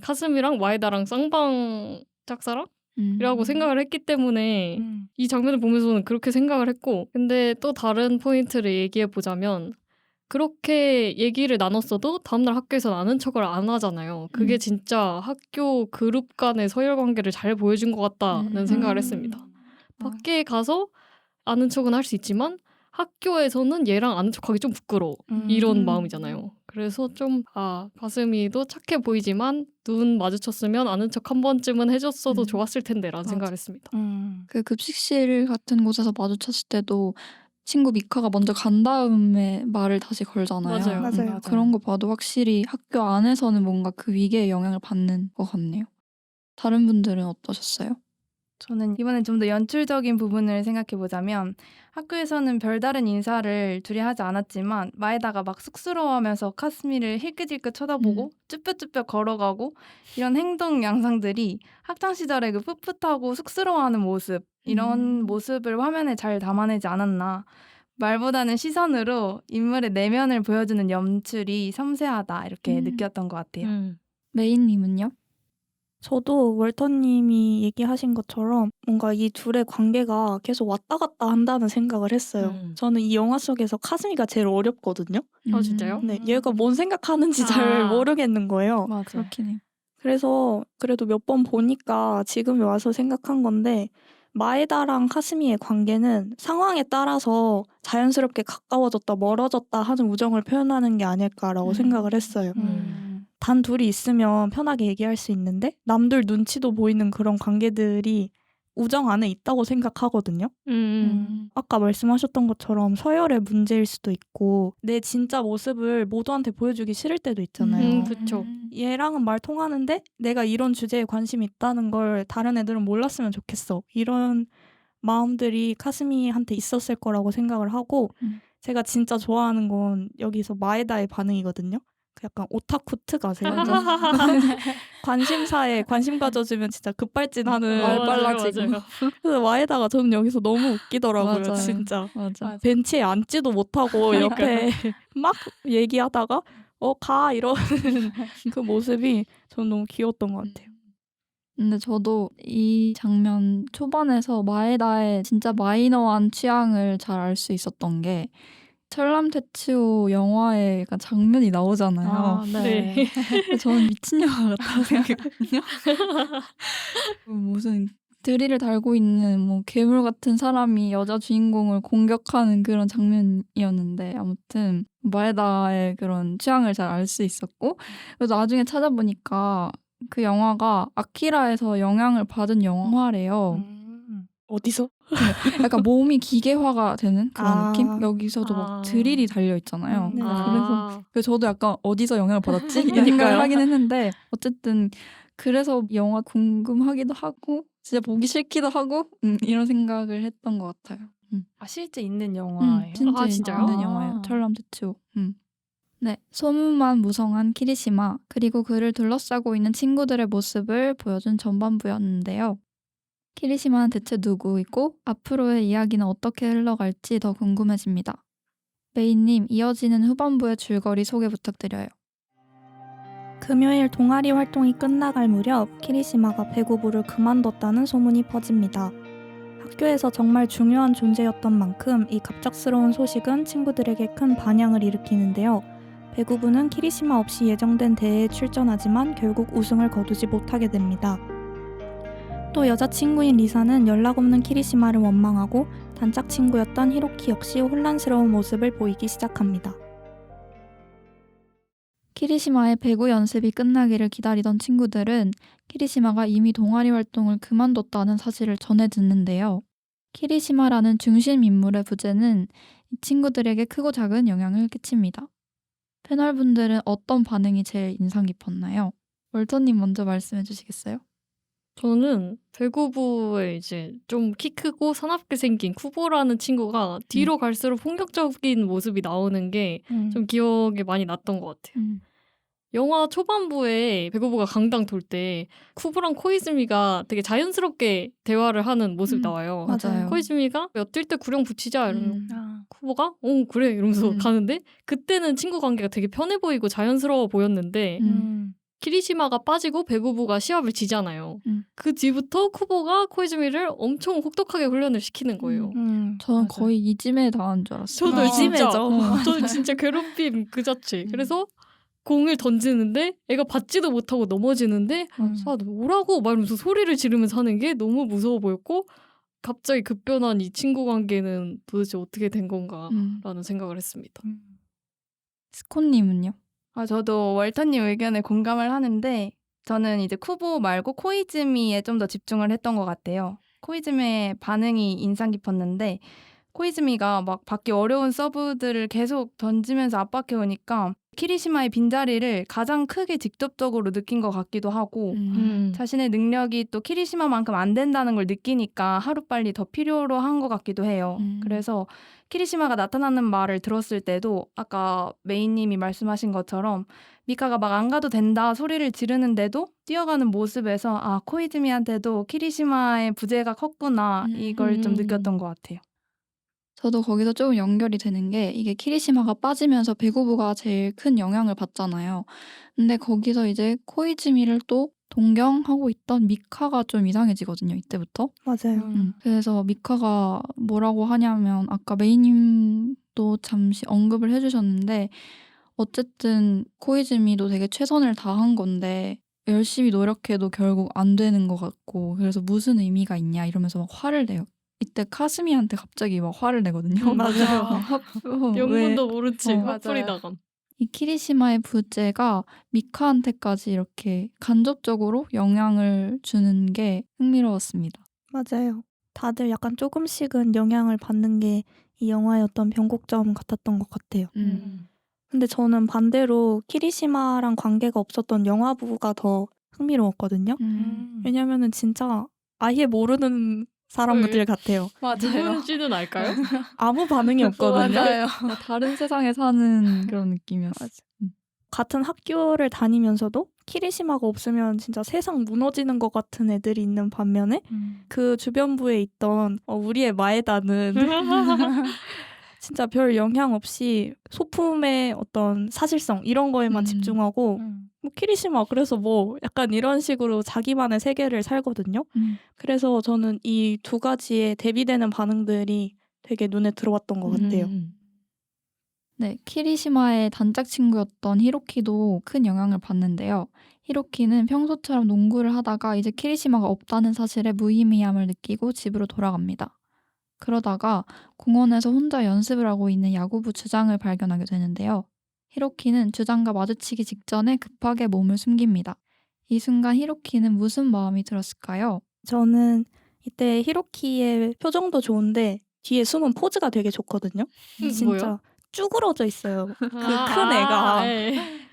카스미랑 마에다랑 쌍방 짝사랑이라고 생각을 했기 때문에 이 장면을 보면서는 그렇게 생각을 했고 근데 또 다른 포인트를 얘기해 보자면 그렇게 얘기를 나눴어도 다음날 학교에서 아는 척을 안 하잖아요. 그게 진짜 학교 그룹 간의 서열 관계를 잘 보여준 것 같다는 생각을 했습니다. 밖에 가서 아는 척은 할 수 있지만 학교에서는 얘랑 아는 척하기 좀 부끄러워. 이런 마음이잖아요. 그래서 좀 가슴이도 착해 보이지만 눈 마주쳤으면 아는 척 한 번쯤은 해줬어도 좋았을 텐데라는 맞아. 생각을 했습니다. 그 급식실 같은 곳에서 마주쳤을 때도 친구 미카가 먼저 간 다음에 말을 다시 걸잖아요. 맞아요. 맞아요. 그런 거 봐도 확실히 학교 안에서는 뭔가 그 위계의 영향을 받는 것 같네요. 다른 분들은 어떠셨어요? 저는 이번엔 좀 더 연출적인 부분을 생각해 보자면 학교에서는 별다른 인사를 둘이 하지 않았지만 마에다가 막 쑥스러워하면서 카스미를 힐끗힐끗 쳐다보고 쭈뼛쭈뼛 걸어가고 이런 행동 양상들이 학창 시절에 그 풋풋하고 쑥스러워하는 모습 이런 모습을 화면에 잘 담아내지 않았나. 말보다는 시선으로 인물의 내면을 보여주는 연출이 섬세하다 이렇게 느꼈던 것 같아요. 메인님은요? 저도 월터님이 얘기하신 것처럼 뭔가 이 둘의 관계가 계속 왔다 갔다 한다는 생각을 했어요. 저는 이 영화 속에서 카스미가 제일 어렵거든요. 진짜요? 네, 얘가 뭔 생각하는지 잘 모르겠는 거예요. 맞아요. 그렇긴 해요. 그래서 그래도 몇 번 보니까 지금 와서 생각한 건데 마에다랑 카스미의 관계는 상황에 따라서 자연스럽게 가까워졌다 멀어졌다 하는 우정을 표현하는 게 아닐까라고 생각을 했어요. 단 둘이 있으면 편하게 얘기할 수 있는데 남들 눈치도 보이는 그런 관계들이 우정 안에 있다고 생각하거든요. 아까 말씀하셨던 것처럼 서열의 문제일 수도 있고 내 진짜 모습을 모두한테 보여주기 싫을 때도 있잖아요. 그쵸. 얘랑은 말 통하는데 내가 이런 주제에 관심이 있다는 걸 다른 애들은 몰랐으면 좋겠어. 이런 마음들이 카스미한테 있었을 거라고 생각을 하고 제가 진짜 좋아하는 건 여기서 마에다의 반응이거든요. 그 약간 오타쿠트 아세요? 관심사에 관심 가져주면 진짜 급발진하는 말 맞아요, 빨라지고. 맞아요. 그래서 마에다가 저는 여기서 너무 웃기더라고요. 맞아요. 진짜 맞아. 벤치에 앉지도 못하고 옆에 막 얘기하다가 가 이러는 그 모습이 저는 너무 귀여웠던 것 같아요. 근데 저도 이 장면 초반에서 마에다의 진짜 마이너한 취향을 잘 알 수 있었던 게 철남 테츠오 영화에 약간 장면이 나오잖아요. 네. 저는 미친 영화 같다고 생각했거든요. 무슨 드릴을 달고 있는 뭐 괴물 같은 사람이 여자 주인공을 공격하는 그런 장면이었는데 아무튼 마에다의 그런 취향을 잘 알 수 있었고 그래서 나중에 찾아보니까 그 영화가 아키라에서 영향을 받은 영화래요. 어디서? 약간 몸이 기계화가 되는 그런 느낌? 여기서도 아. 막 드릴이 달려 있잖아요. 네. 그래서 저도 약간 어디서 영향을 받았지? 이 생각을 하긴 했는데 어쨌든 그래서 영화 궁금하기도 하고 진짜 보기 싫기도 하고 이런 생각을 했던 것 같아요. 실제 있는 영화예요? 진짜 진짜요? 있는 영화예요. 철남 테츠오. 네, 소문만 무성한 키리시마 그리고 그를 둘러싸고 있는 친구들의 모습을 보여준 전반부였는데요. 키리시마는 대체 누구이고 앞으로의 이야기는 어떻게 흘러갈지 더 궁금해집니다. 메인님, 이어지는 후반부의 줄거리 소개 부탁드려요. 금요일 동아리 활동이 끝나갈 무렵 키리시마가 배구부를 그만뒀다는 소문이 퍼집니다. 학교에서 정말 중요한 존재였던 만큼 이 갑작스러운 소식은 친구들에게 큰 반향을 일으키는데요. 배구부는 키리시마 없이 예정된 대회에 출전하지만 결국 우승을 거두지 못하게 됩니다. 또 여자친구인 리사는 연락 없는 키리시마를 원망하고 단짝 친구였던 히로키 역시 혼란스러운 모습을 보이기 시작합니다. 키리시마의 배구 연습이 끝나기를 기다리던 친구들은 키리시마가 이미 동아리 활동을 그만뒀다는 사실을 전해 듣는데요. 키리시마라는 중심 인물의 부재는 이 친구들에게 크고 작은 영향을 끼칩니다. 패널분들은 어떤 반응이 제일 인상 깊었나요? 월터님 먼저 말씀해 주시겠어요? 저는 배구부에 이제 좀 키 크고 사납게 생긴 쿠보라는 친구가 뒤로 갈수록 폭력적인 모습이 나오는 게 좀 기억에 많이 났던 것 같아요. 영화 초반부에 배구부가 강당 돌 때 쿠보랑 코이즈미가 되게 자연스럽게 대화를 하는 모습이 나와요. 맞아요. 코이즈미가 야, 뛸 때 구령 붙이자 이러면 아. 쿠보가 그래 이러면서 가는데 그때는 친구 관계가 되게 편해 보이고 자연스러워 보였는데 키리시마가 빠지고 배구부가 시합을 지잖아요. 그 뒤부터 쿠보가 코이즈미를 엄청 혹독하게 훈련을 시키는 거예요. 저는 맞아요. 거의 이지메 당한 줄 알았어요. 저도 진짜 이지매죠. 저는 진짜 괴롭힘 그 자체. 그래서 공을 던지는데 애가 받지도 못하고 넘어지는데 아, 오라고 말하면서 소리를 지르면서 하는 게 너무 무서워 보였고 갑자기 급변한 이 친구 관계는 도대체 어떻게 된 건가라는 생각을 했습니다. 스콘님은요? 저도 월터님 의견에 공감을 하는데 저는 이제 쿠보 말고 코이즈미에 좀 더 집중을 했던 것 같아요. 코이즈미의 반응이 인상 깊었는데 코이즈미가 막 받기 어려운 서브들을 계속 던지면서 압박해오니까 키리시마의 빈자리를 가장 크게 직접적으로 느낀 것 같기도 하고 자신의 능력이 또 키리시마만큼 안 된다는 걸 느끼니까 하루빨리 더 필요로 한 것 같기도 해요. 그래서 키리시마가 나타나는 말을 들었을 때도 아까 메이님이 말씀하신 것처럼 미카가 막 안 가도 된다 소리를 지르는데도 뛰어가는 모습에서 아 코이즈미한테도 키리시마의 부재가 컸구나 이걸 좀 느꼈던 것 같아요. 저도 거기서 조금 연결이 되는 게 이게 키리시마가 빠지면서 배구부가 제일 큰 영향을 받잖아요. 근데 거기서 이제 코이즈미를 또 동경하고 있던 미카가 좀 이상해지거든요. 이때부터. 맞아요. 그래서 미카가 뭐라고 하냐면 아까 메이님도 잠시 언급을 해주셨는데 어쨌든 코이즈미도 되게 최선을 다한 건데 열심히 노력해도 결국 안 되는 것 같고 그래서 무슨 의미가 있냐 이러면서 막 화를 내요. 이때 카스미한테 갑자기 막 화를 내거든요. 맞아요. 영문도 모른 채 맞아요. 화풀이 나감. 이 키리시마의 부재가 미카한테까지 이렇게 간접적으로 영향을 주는 게 흥미로웠습니다. 맞아요. 다들 약간 조금씩은 영향을 받는 게 이 영화의 어떤 변곡점 같았던 것 같아요. 근데 저는 반대로 키리시마랑 관계가 없었던 영화부가 더 흥미로웠거든요. 왜냐면은 진짜 아예 모르는 사람들 같아요. 맞아요. 누군지는 알까요? 아무 반응이 없거든요. 맞아요. 다른 세상에 사는 그런 느낌이었어. 같은 학교를 다니면서도 키리시마가 없으면 진짜 세상 무너지는 것 같은 애들이 있는 반면에 그 주변부에 있던 우리의 마에다는 진짜 별 영향 없이 소품의 어떤 사실성 이런 거에만 집중하고 뭐 키리시마 그래서 뭐 약간 이런 식으로 자기만의 세계를 살거든요. 그래서 저는 이 두 가지에 대비되는 반응들이 되게 눈에 들어왔던 것 같아요. 네, 키리시마의 단짝 친구였던 히로키도 큰 영향을 받는데요. 히로키는 평소처럼 농구를 하다가 이제 키리시마가 없다는 사실에 무의미함을 느끼고 집으로 돌아갑니다. 그러다가 공원에서 혼자 연습을 하고 있는 야구부 주장을 발견하게 되는데요. 히로키는 주장과 마주치기 직전에 급하게 몸을 숨깁니다. 이 순간 히로키는 무슨 마음이 들었을까요? 저는 이때 히로키의 표정도 좋은데 뒤에 숨은 포즈가 되게 좋거든요. 진짜 뭐요? 쭈그러져 있어요. 그 큰 애가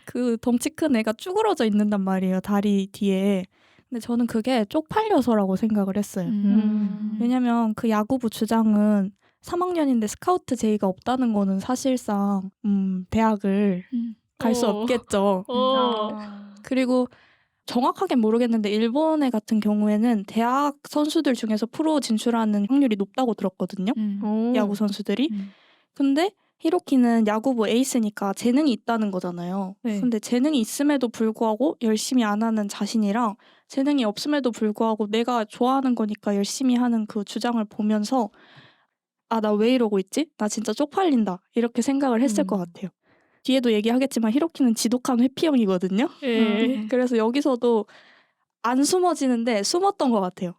그 덩치 큰 애가 쭈그러져 있는단 말이에요. 다리 뒤에. 근데 저는 그게 쪽팔려서라고 생각을 했어요. 왜냐면 그 야구부 주장은 3학년인데 스카우트 제의가 없다는 거는 사실상 대학을 갈 수 없겠죠. 그리고 정확하게 모르겠는데 일본의 같은 경우에는 대학 선수들 중에서 프로 진출하는 확률이 높다고 들었거든요. 야구 선수들이. 근데 히로키는 야구부 에이스니까 재능이 있다는 거잖아요. 네. 근데 재능이 있음에도 불구하고 열심히 안 하는 자신이랑 재능이 없음에도 불구하고 내가 좋아하는 거니까 열심히 하는 그 주장을 보면서 아, 나 왜 이러고 있지? 나 진짜 쪽팔린다. 이렇게 생각을 했을 것 같아요. 뒤에도 얘기하겠지만 히로키는 지독한 회피형이거든요. 그래서 여기서도 안 숨어지는데 숨었던 것 같아요.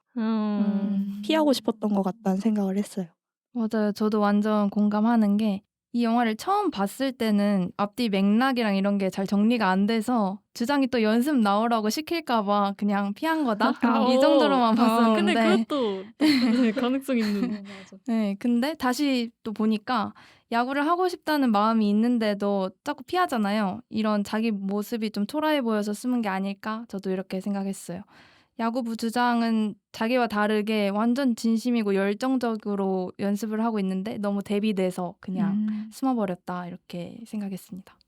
피하고 싶었던 것 같다는 생각을 했어요. 맞아요. 저도 완전 공감하는 게 이 영화를 처음 봤을 때는 앞뒤 맥락이랑 이런 게 잘 정리가 안 돼서 주장이 또 연습 나오라고 시킬까 봐 그냥 피한 거다? 이 정도로만 봤었는데 근데 그것도 네, 가능성 있는. 맞아. 네, 근데 다시 또 보니까 야구를 하고 싶다는 마음이 있는데도 자꾸 피하잖아요. 이런 자기 모습이 좀 초라해 보여서 숨은 게 아닐까? 저도 이렇게 생각했어요. 야구부 주장은 자기와 다르게 완전 진심이고 열정적으로 연습을 하고 있는데 너무 대비돼서 그냥 숨어버렸다 이렇게 생각했습니다.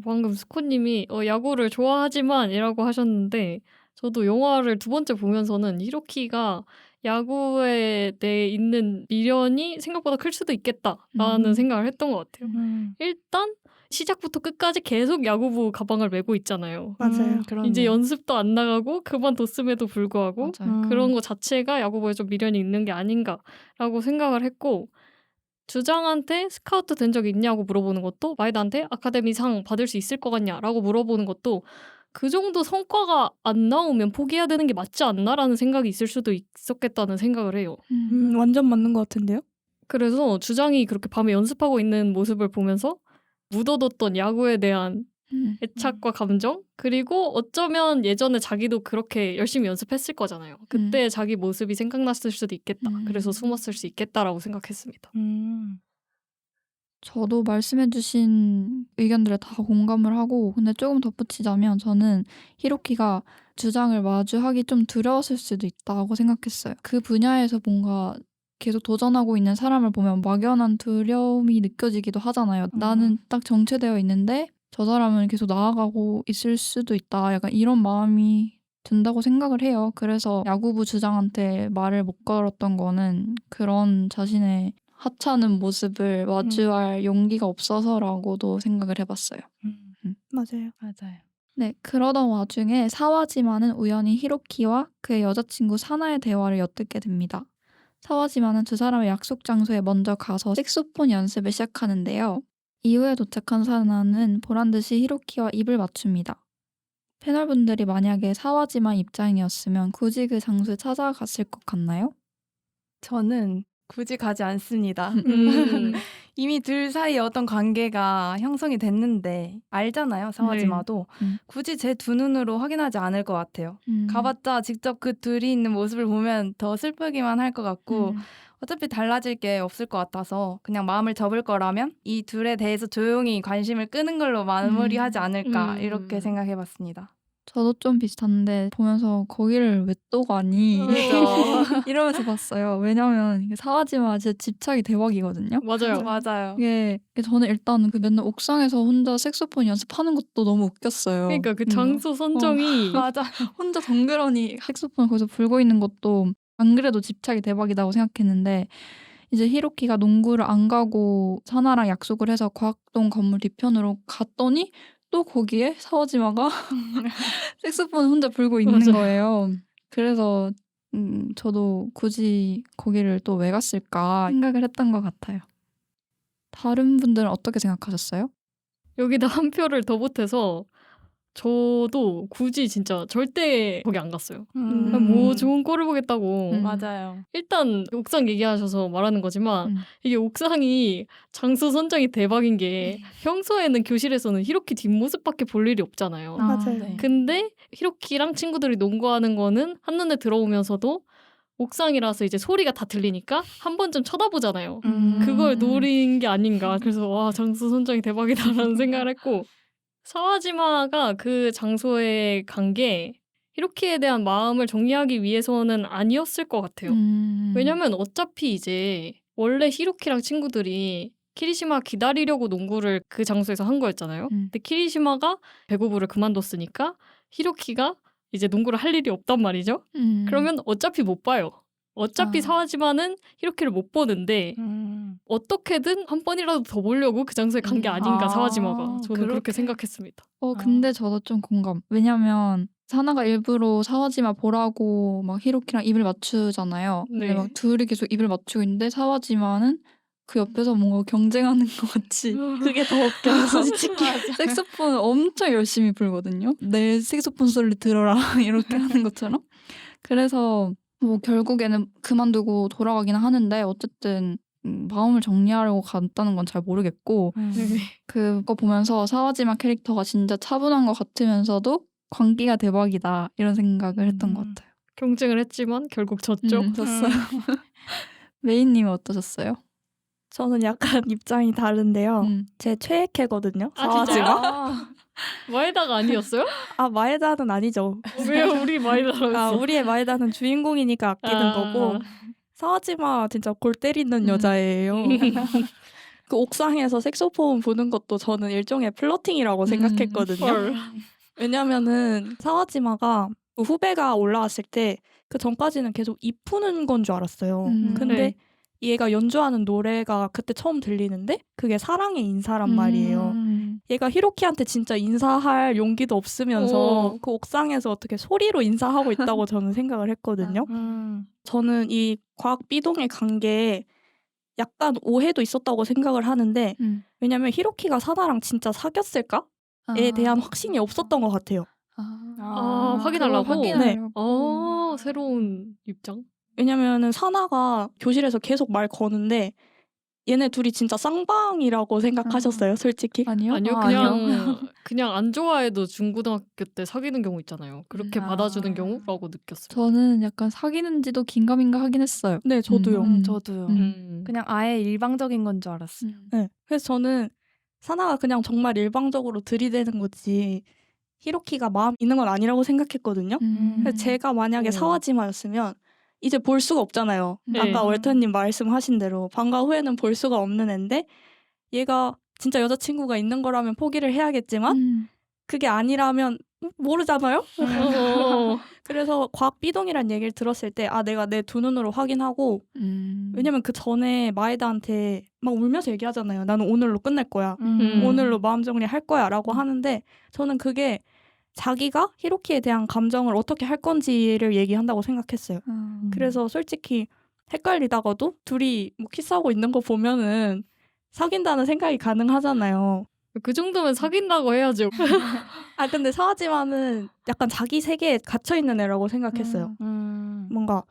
방금 스코님이 야구를 좋아하지만 이라고 하셨는데 저도 영화를 두 번째 보면서는 히로키가 야구에 대해 있는 미련이 생각보다 클 수도 있겠다라는 생각을 했던 것 같아요. 일단 시작부터 끝까지 계속 야구부 가방을 메고 있잖아요. 맞아요. 이제 연습도 안 나가고 그만뒀음에도 불구하고 맞아요. 그런 거 자체가 야구부에 좀 미련이 있는 게 아닌가라고 생각을 했고 주장한테 스카우트 된 적 있냐고 물어보는 것도 마에다한테 아카데미상 받을 수 있을 것 같냐라고 물어보는 것도 그 정도 성과가 안 나오면 포기해야 되는 게 맞지 않나라는 생각이 있을 수도 있었겠다는 생각을 해요. 완전 맞는 것 같은데요? 그래서 주장이 그렇게 밤에 연습하고 있는 모습을 보면서 묻어뒀던 야구에 대한 애착과 감정 그리고 어쩌면 예전에 자기도 그렇게 열심히 연습했을 거잖아요. 그때 자기 모습이 생각났을 수도 있겠다. 그래서 숨었을 수 있겠다라고 생각했습니다. 저도 말씀해주신 의견들에 다 공감을 하고 근데 조금 덧붙이자면 저는 히로키가 주장을 마주하기 좀 두려웠을 수도 있다고 생각했어요. 그 분야에서 뭔가 계속 도전하고 있는 사람을 보면 막연한 두려움이 느껴지기도 하잖아요. 나는 딱 정체되어 있는데 저 사람은 계속 나아가고 있을 수도 있다. 약간 이런 마음이 든다고 생각을 해요. 그래서 야구부 주장한테 말을 못 걸었던 거는 그런 자신의 하찮은 모습을 마주할 용기가 없어서라고도 생각을 해봤어요. 맞아요. 맞아요. 네, 그러던 와중에 사와지마는 우연히 히로키와 그의 여자친구 사나의 대화를 엿듣게 됩니다. 사와지마는 두 사람의 약속 장소에 먼저 가서 색소폰 연습을 시작하는데요. 이후에 도착한 사나는 보란듯이 히로키와 입을 맞춥니다. 패널분들이 만약에 사와지마 입장이었으면 굳이 그 장소에 찾아갔을 것 같나요? 저는 굳이 가지 않습니다. 음. 이미 둘 사이에 어떤 관계가 형성이 됐는데 알잖아요. 사와지마도. 굳이 제 두 눈으로 확인하지 않을 것 같아요. 가봤자 직접 그 둘이 있는 모습을 보면 더 슬프기만 할 것 같고 어차피 달라질 게 없을 것 같아서 그냥 마음을 접을 거라면 이 둘에 대해서 조용히 관심을 끄는 걸로 마무리하지 않을까 이렇게 생각해봤습니다. 저도 좀 비슷한데 보면서 거기를 왜 또 가니? 이러면서 봤어요. 왜냐면 이게 사와지마 진짜 집착이 대박이거든요. 맞아요. 맞아요. 이게 저는 일단 그 맨날 옥상에서 혼자 색소폰 연습하는 것도 너무 웃겼어요. 그러니까 그 장소 선정이 맞아. 혼자 덩그러니 색소폰 거기서 불고 있는 것도 안 그래도 집착이 대박이라고 생각했는데 이제 히로키가 농구를 안 가고 사나랑 약속을 해서 과학동 건물 뒤편으로 갔더니 또 거기에 사와지마가 색소폰 혼자 불고 있는 맞아. 거예요. 그래서 저도 굳이 거기를 또 왜 갔을까 생각을 했던 것 같아요. 다른 분들은 어떻게 생각하셨어요? 여기다 한 표를 더 보태서 저도 굳이 진짜 절대 거기 안 갔어요. 뭐 좋은 꼴을 보겠다고. 맞아요. 일단 옥상 얘기하셔서 말하는 거지만 이게 옥상이 장소 선정이 대박인 게 평소에는 교실에서는 히로키 뒷모습밖에 볼 일이 없잖아요. 맞아요. 네. 근데 히로키랑 친구들이 농구하는 거는 한눈에 들어오면서도 옥상이라서 이제 소리가 다 들리니까 한 번쯤 쳐다보잖아요. 그걸 노린 게 아닌가. 그래서 와 장소 선정이 대박이다라는 생각을 했고 사와지마가 그 장소에 간 게 히로키에 대한 마음을 정리하기 위해서는 아니었을 것 같아요. 왜냐면 어차피 이제 원래 히로키랑 친구들이 키리시마 기다리려고 농구를 그 장소에서 한 거였잖아요. 근데 키리시마가 배구부를 그만뒀으니까 히로키가 이제 농구를 할 일이 없단 말이죠. 그러면 어차피 못 봐요. 어차피 사와지마는 히로키를 못 보는데 어떻게든 한 번이라도 더 보려고 그 장소에 간 게 아닌가 사와지마가. 저는 그렇게 생각했습니다. 근데 저도 좀 공감. 왜냐면 사나가 일부러 사와지마 보라고 막 히로키랑 입을 맞추잖아요. 근데 네. 막 둘이 계속 입을 맞추고 있는데 사와지마는 그 옆에서 뭔가 경쟁하는 것 같이 그게 더 웃겨요, 솔직히. 색소폰을 엄청 열심히 불거든요. 내 색소폰 소리 들어라 이렇게 하는 것처럼. 그래서 뭐 결국에는 그만두고 돌아가긴 하는데 어쨌든 마음을 정리하려고 갔다는 건 잘 모르겠고 그거 보면서 사와지마 캐릭터가 진짜 차분한 것 같으면서도 광기가 대박이다 이런 생각을 했던 것 같아요. 경쟁을 했지만 결국 졌죠. 졌어요. 메인님은 어떠셨어요? 저는 약간 입장이 다른데요. 제 최애캐거든요. 아, 진짜요? 사와지마. 마에다가 아니었어요? 아, 마에다는 아니죠. 왜요? 우리 마에다라고 아, 했어. 우리의 마에다는 주인공이니까 아끼는 거고 사와지마 진짜 골 때리는 여자예요. 그 옥상에서 색소폰 부는 것도 저는 일종의 플러팅이라고 생각했거든요. 헐. 왜냐면은 사와지마가 후배가 올라왔을 때 그 전까지는 계속 입 푸는 건 줄 알았어요. 근데 네. 얘가 연주하는 노래가 그때 처음 들리는데 그게 사랑의 인사란 말이에요. 얘가 히로키한테 진짜 인사할 용기도 없으면서 그 옥상에서 어떻게 소리로 인사하고 있다고 저는 생각을 했거든요. 저는 이 과학 B동에 간 게 약간 오해도 있었다고 생각을 하는데 왜냐면 히로키가 사나랑 진짜 사귀었을까에 대한 확신이 없었던 것 같아요. 확인하려고? 확인하려고. 새로운 입장? 왜냐면은 사나가 교실에서 계속 말 거는데 얘네 둘이 진짜 쌍방이라고 생각하셨어요, 솔직히? 아니요? 아니요, 아니요. 그냥 안 좋아해도 중고등학교 때 사귀는 경우 있잖아요. 그렇게 아. 받아주는 경우라고 느꼈어요. 저는 약간 사귀는지도 긴가민가 하긴 했어요. 네, 저도요. 저도요. 음. 그냥 아예 일방적인 건 줄 알았어요. 네. 그래서 저는 사나가 그냥 정말 일방적으로 들이대는 거지 히로키가 마음 있는 건 아니라고 생각했거든요. 그래서 제가 만약에 사와지마였으면 이제 볼 수가 없잖아요. 네. 아까 월터님 말씀하신 대로 방과 후에는 볼 수가 없는 앤데 얘가 진짜 여자친구가 있는 거라면 포기를 해야겠지만 그게 아니라면 모르잖아요. 그래서 과학 B동이란 얘기를 들었을 때 내가 내 두 눈으로 확인하고 왜냐면 그 전에 마에다한테 막 울면서 얘기하잖아요. 나는 오늘로 끝낼 거야. 오늘로 마음 정리할 거야 라고 하는데 저는 그게 자기가 히로키에 대한 감정을 어떻게 할 건지를 얘기한다고 생각했어요. 그래서 솔직히 헷갈리다가도 둘이 뭐 키스하고 있는 거 보면은 사귄다는 생각이 가능하잖아요. 그 정도면 사귄다고 해야죠. 근데 사와지마는 약간 자기 세계에 갇혀있는 애라고 생각했어요. 뭔가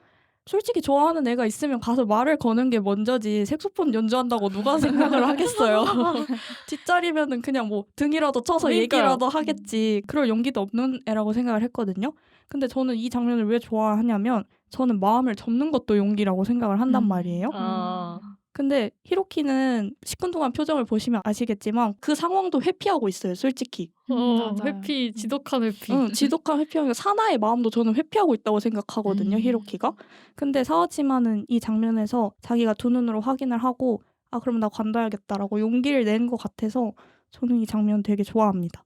솔직히 좋아하는 애가 있으면 가서 말을 거는 게 먼저지 색소폰 연주한다고 누가 생각을 하겠어요. 뒷자리면은 그냥 뭐 등이라도 쳐서 그러니까요. 얘기라도 하겠지. 그럴 용기도 없는 애라고 생각을 했거든요. 근데 저는 이 장면을 왜 좋아하냐면 저는 마음을 접는 것도 용기라고 생각을 한단 말이에요. 근데 히로키는 시큰둥한 표정을 보시면 아시겠지만 그 상황도 회피하고 있어요, 솔직히. 회피, 지독한 회피. 지독한 회피하고 사나의 마음도 저는 회피하고 있다고 생각하거든요, 히로키가. 근데 사와지마는 이 장면에서 자기가 두 눈으로 확인을 하고 그럼 나 관둬야겠다라고 용기를 낸 것 같아서 저는 이 장면 되게 좋아합니다.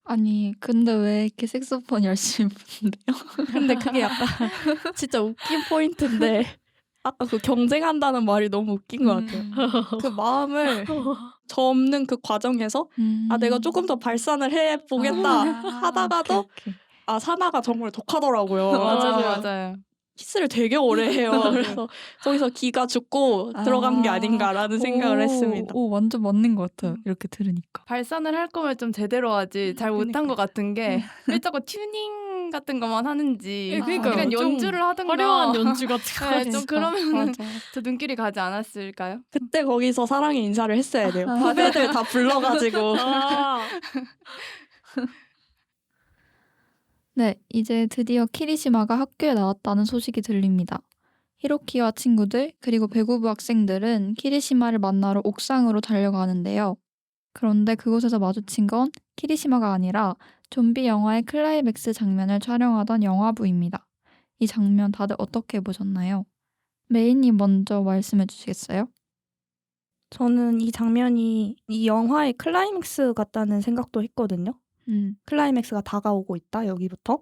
아니 근데 왜 이렇게 색소폰 열심히 부는데요? 근데 그게 약간 진짜 웃긴 포인트인데 아까 그 경쟁한다는 말이 너무 웃긴 것 같아요. 그 마음을 접는 그 과정에서 내가 조금 더 발산을 해보겠다 하다가도 사나가 정말 독하더라고요. 맞아요. 키스를 되게 오래 해요. 그래서 거기서 기가 죽고 들어간 게 아닌가라는 생각을 했습니다. 오, 완전 맞는 것 같아요. 이렇게 들으니까. 발산을 할 거면 좀 제대로 하지 잘 못한 것 같은 게 왜 자꾸 튜닝 같은 것만 하는지 그러니까요. 그냥 좀 연주를 하든가 화려한 연주 같은 거. 네, 좀 그러면 맞아. 저 눈길이 가지 않았을까요? 그때 거기서 사랑의 인사를 했어야 돼요. 후배들 다 불러가지고. 네, 이제 드디어 키리시마가 학교에 나왔다는 소식이 들립니다. 히로키와 친구들 그리고 배구부 학생들은 키리시마를 만나러 옥상으로 달려가는데요. 그런데 그곳에서 마주친 건 키리시마가 아니라 좀비 영화의 클라이맥스 장면을 촬영하던 영화부입니다. 이 장면 다들 어떻게 보셨나요? 메이님 먼저 말씀해 주시겠어요? 저는 이 장면이 이 영화의 클라이맥스 같다는 생각도 했거든요. 클라이맥스가 다가오고 있다, 여기부터.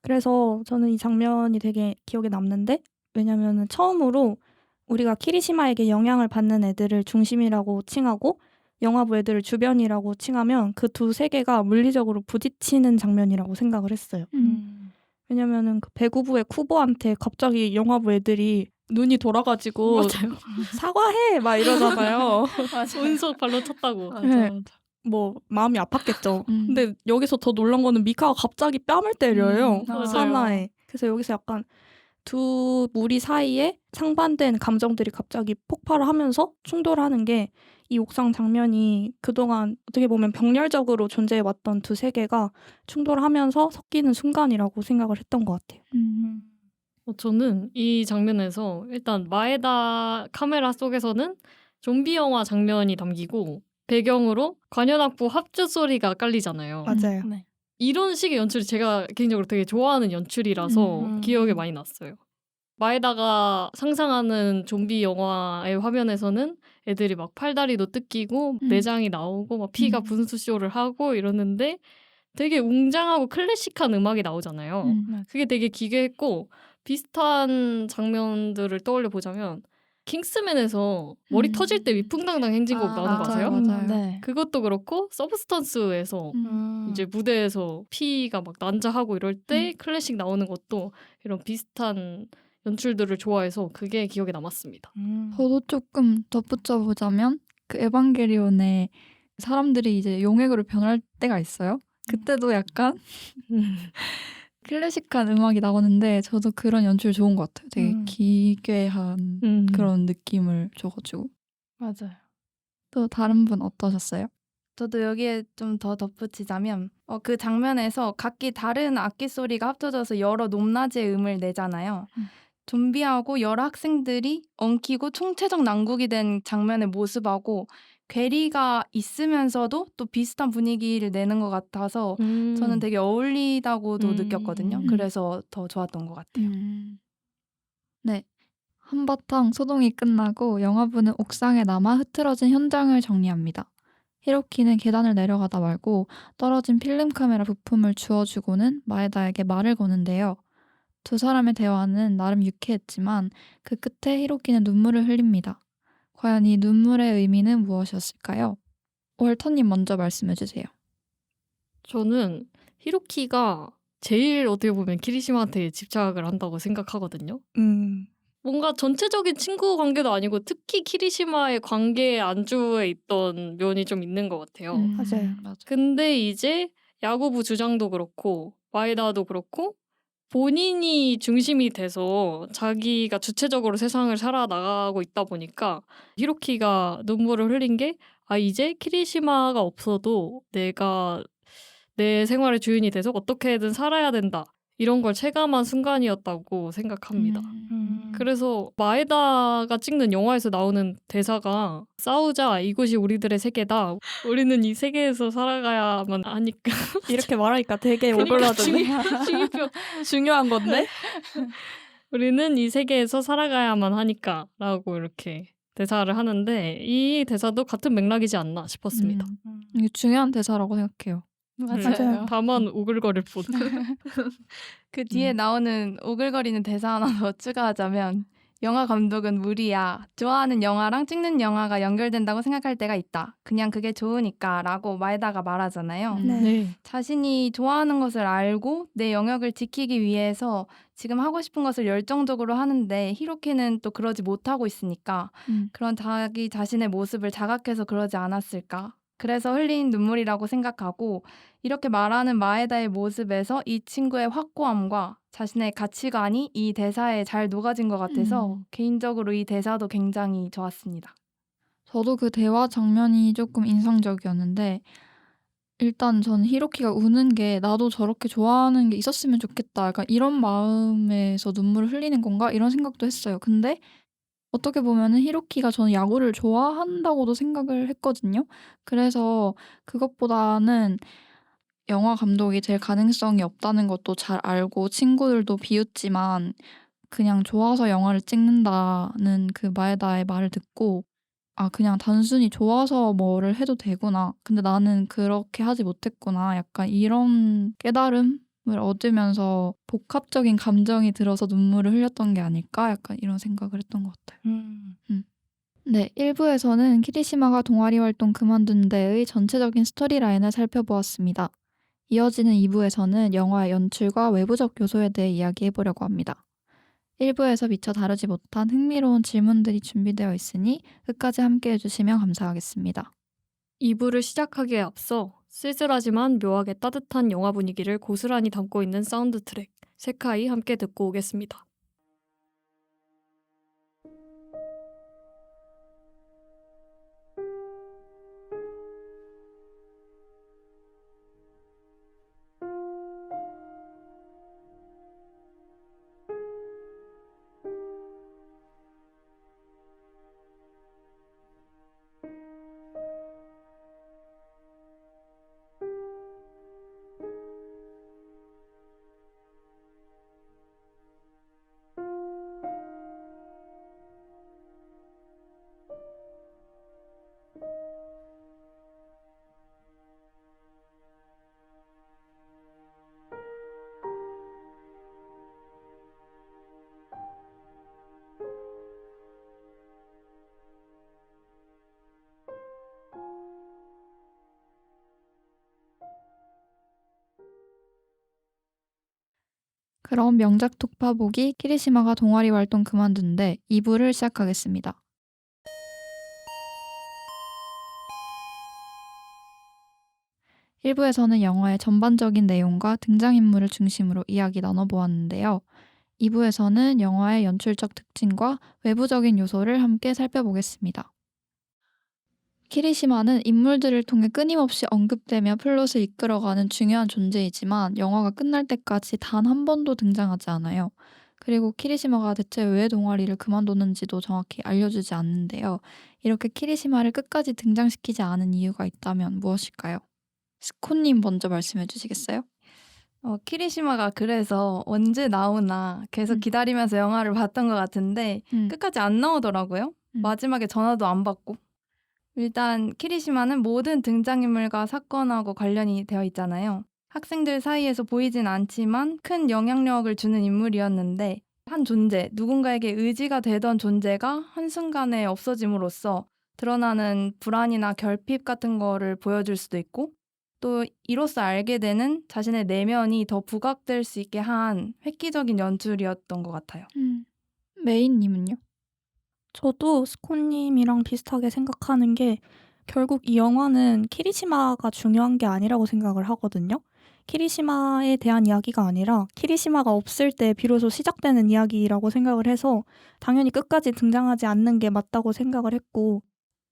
그래서 저는 이 장면이 되게 기억에 남는데 왜냐면은 처음으로 우리가 키리시마에게 영향을 받는 애들을 중심이라고 칭하고 영화부 애들을 주변이라고 칭하면 그 두 세계가 물리적으로 부딪히는 장면이라고 생각을 했어요. 왜냐면은 그 배구부의 쿠보한테 갑자기 영화부 애들이 눈이 돌아가지고 사과해 막 이러잖아요. 운석 발로 쳤다고. 네. 뭐 마음이 아팠겠죠. 근데 여기서 더 놀란 거는 미카가 갑자기 뺨을 때려요. 사나에. 그래서 여기서 약간 두 무리 사이에 상반된 감정들이 갑자기 폭발을 하면서 충돌하는 게 이 옥상 장면이 그동안 어떻게 보면 병렬적으로 존재해왔던 두 세계가 충돌하면서 섞이는 순간이라고 생각을 했던 것 같아요. 저는 이 장면에서 일단 마에다 카메라 속에서는 좀비 영화 장면이 담기고 배경으로 관현악부 합주 소리가 깔리잖아요. 맞아요. 네. 이런 식의 연출이 제가 개인적으로 되게 좋아하는 연출이라서 기억에 많이 났어요. 마에다가 상상하는 좀비 영화의 화면에서는 애들이 막 팔다리도 뜯기고 내장이 나오고 막 피가 분수쇼를 하고 이러는데 되게 웅장하고 클래식한 음악이 나오잖아요. 그게 되게 기괴했고 비슷한 장면들을 떠올려 보자면 킹스맨에서 머리 터질 때 위풍당당 행진곡 나오는 거 아세요? 맞아요. 네. 그것도 그렇고 서브스턴스에서 이제 무대에서 피가 막 난자하고 이럴 때 클래식 나오는 것도 이런 비슷한 연출들을 좋아해서 그게 기억에 남았습니다. 저도 조금 덧붙여 보자면 그 에반게리온에 사람들이 이제 용액으로 변할 때가 있어요. 그때도 약간 클래식한 음악이 나오는데 저도 그런 연출 좋은 것 같아요. 되게 기괴한 그런 느낌을 줘가지고. 맞아요. 또 다른 분 어떠셨어요? 저도 여기에 좀 더 덧붙이자면 그 장면에서 각기 다른 악기 소리가 합쳐져서 여러 높낮이의 음을 내잖아요. 좀비하고 여러 학생들이 엉키고 총체적 난국이 된 장면의 모습하고 괴리가 있으면서도 또 비슷한 분위기를 내는 것 같아서 저는 되게 어울리다고도 느꼈거든요. 그래서 더 좋았던 것 같아요. 네. 한바탕 소동이 끝나고 영화부는 옥상에 남아 흐트러진 현장을 정리합니다. 히로키는 계단을 내려가다 말고 떨어진 필름 카메라 부품을 주워주고는 마에다에게 말을 거는데요. 두 사람의 대화는 나름 유쾌했지만 그 끝에 히로키는 눈물을 흘립니다. 과연 이 눈물의 의미는 무엇이었을까요? 월터님 먼저 말씀해주세요. 저는 히로키가 제일 어떻게 보면 키리시마한테 집착을 한다고 생각하거든요. 뭔가 전체적인 친구 관계도 아니고 특히 키리시마의 관계의 안주에 있던 면이 좀 있는 것 같아요. 맞아요. 근데 이제 야구부 주장도 그렇고 마에다도 그렇고 본인이 중심이 돼서 자기가 주체적으로 세상을 살아나가고 있다 보니까 히로키가 눈물을 흘린 게 이제 키리시마가 없어도 내가 내 생활의 주인이 돼서 어떻게든 살아야 된다. 이런 걸 체감한 순간이었다고 생각합니다. 그래서 마에다가 찍는 영화에서 나오는 대사가 싸우자 이곳이 우리들의 세계다. 우리는 이 세계에서 살아가야만 하니까. 이렇게 말하니까 되게 오글거든요. 중이병. 중요한 건데? 우리는 이 세계에서 살아가야만 하니까 라고 이렇게 대사를 하는데 이 대사도 같은 맥락이지 않나 싶었습니다. 이게 중요한 대사라고 생각해요. 맞아요. 다만 오글거릴 뿐. 그 뒤에 나오는 오글거리는 대사 하나 더 추가하자면 영화 감독은 무리야. 좋아하는 영화랑 찍는 영화가 연결된다고 생각할 때가 있다. 그냥 그게 좋으니까 라고 마에다가 말하잖아요. 네. 자신이 좋아하는 것을 알고 내 영역을 지키기 위해서 지금 하고 싶은 것을 열정적으로 하는데 히로키는 또 그러지 못하고 있으니까 그런 자기 자신의 모습을 자각해서 그러지 않았을까. 그래서 흘린 눈물이라고 생각하고 이렇게 말하는 마에다의 모습에서 이 친구의 확고함과 자신의 가치관이 이 대사에 잘 녹아진 것 같아서 개인적으로 이 대사도 굉장히 좋았습니다. 저도 그 대화 장면이 조금 인상적이었는데 일단 저는 히로키가 우는 게 나도 저렇게 좋아하는 게 있었으면 좋겠다. 약간 이런 마음에서 눈물을 흘리는 건가? 이런 생각도 했어요. 근데 어떻게 보면은 히로키가 저는 야구를 좋아한다고도 생각을 했거든요. 그래서 그것보다는 영화 감독이 될 가능성이 없다는 것도 잘 알고 친구들도 비웃지만 그냥 좋아서 영화를 찍는다는 그 마에다의 말을 듣고 그냥 단순히 좋아서 뭐를 해도 되구나. 근데 나는 그렇게 하지 못했구나. 약간 이런 깨달음을 얻으면서 복합적인 감정이 들어서 눈물을 흘렸던 게 아닐까? 약간 이런 생각을 했던 것 같아요. 네, 1부에서는 키리시마가 동아리 활동 그만둔 데의 전체적인 스토리라인을 살펴보았습니다. 이어지는 2부에서는 영화의 연출과 외부적 요소에 대해 이야기해보려고 합니다. 1부에서 미처 다루지 못한 흥미로운 질문들이 준비되어 있으니 끝까지 함께 해주시면 감사하겠습니다. 2부를 시작하기에 앞서 쓸쓸하지만 묘하게 따뜻한 영화 분위기를 고스란히 담고 있는 사운드 트랙 세카이 함께 듣고 오겠습니다. 그럼 명작 독파보기 키리시마가 동아리 활동 그만둔 데 2부를 시작하겠습니다. 1부에서는 영화의 전반적인 내용과 등장인물을 중심으로 이야기 나눠보았는데요. 2부에서는 영화의 연출적 특징과 외부적인 요소를 함께 살펴보겠습니다. 키리시마는 인물들을 통해 끊임없이 언급되며 플롯을 이끌어가는 중요한 존재이지만 영화가 끝날 때까지 단 한 번도 등장하지 않아요. 그리고 키리시마가 대체 왜 동아리를 그만뒀는지도 정확히 알려주지 않는데요. 이렇게 키리시마를 끝까지 등장시키지 않은 이유가 있다면 무엇일까요? 스코님 먼저 말씀해 주시겠어요? 키리시마가 그래서 언제 나오나 계속 기다리면서 영화를 봤던 것 같은데 끝까지 안 나오더라고요. 마지막에 전화도 안 받고. 일단 키리시마는 모든 등장인물과 사건하고 관련이 되어 있잖아요. 학생들 사이에서 보이진 않지만 큰 영향력을 주는 인물이었는데 한 존재, 누군가에게 의지가 되던 존재가 한순간에 없어짐으로써 드러나는 불안이나 결핍 같은 거를 보여줄 수도 있고 또 이로써 알게 되는 자신의 내면이 더 부각될 수 있게 한 획기적인 연출이었던 것 같아요. 메인님은요? 저도 스콘님이랑 비슷하게 생각하는 게 결국 이 영화는 키리시마가 중요한 게 아니라고 생각을 하거든요. 키리시마에 대한 이야기가 아니라 키리시마가 없을 때 비로소 시작되는 이야기라고 생각을 해서 당연히 끝까지 등장하지 않는 게 맞다고 생각을 했고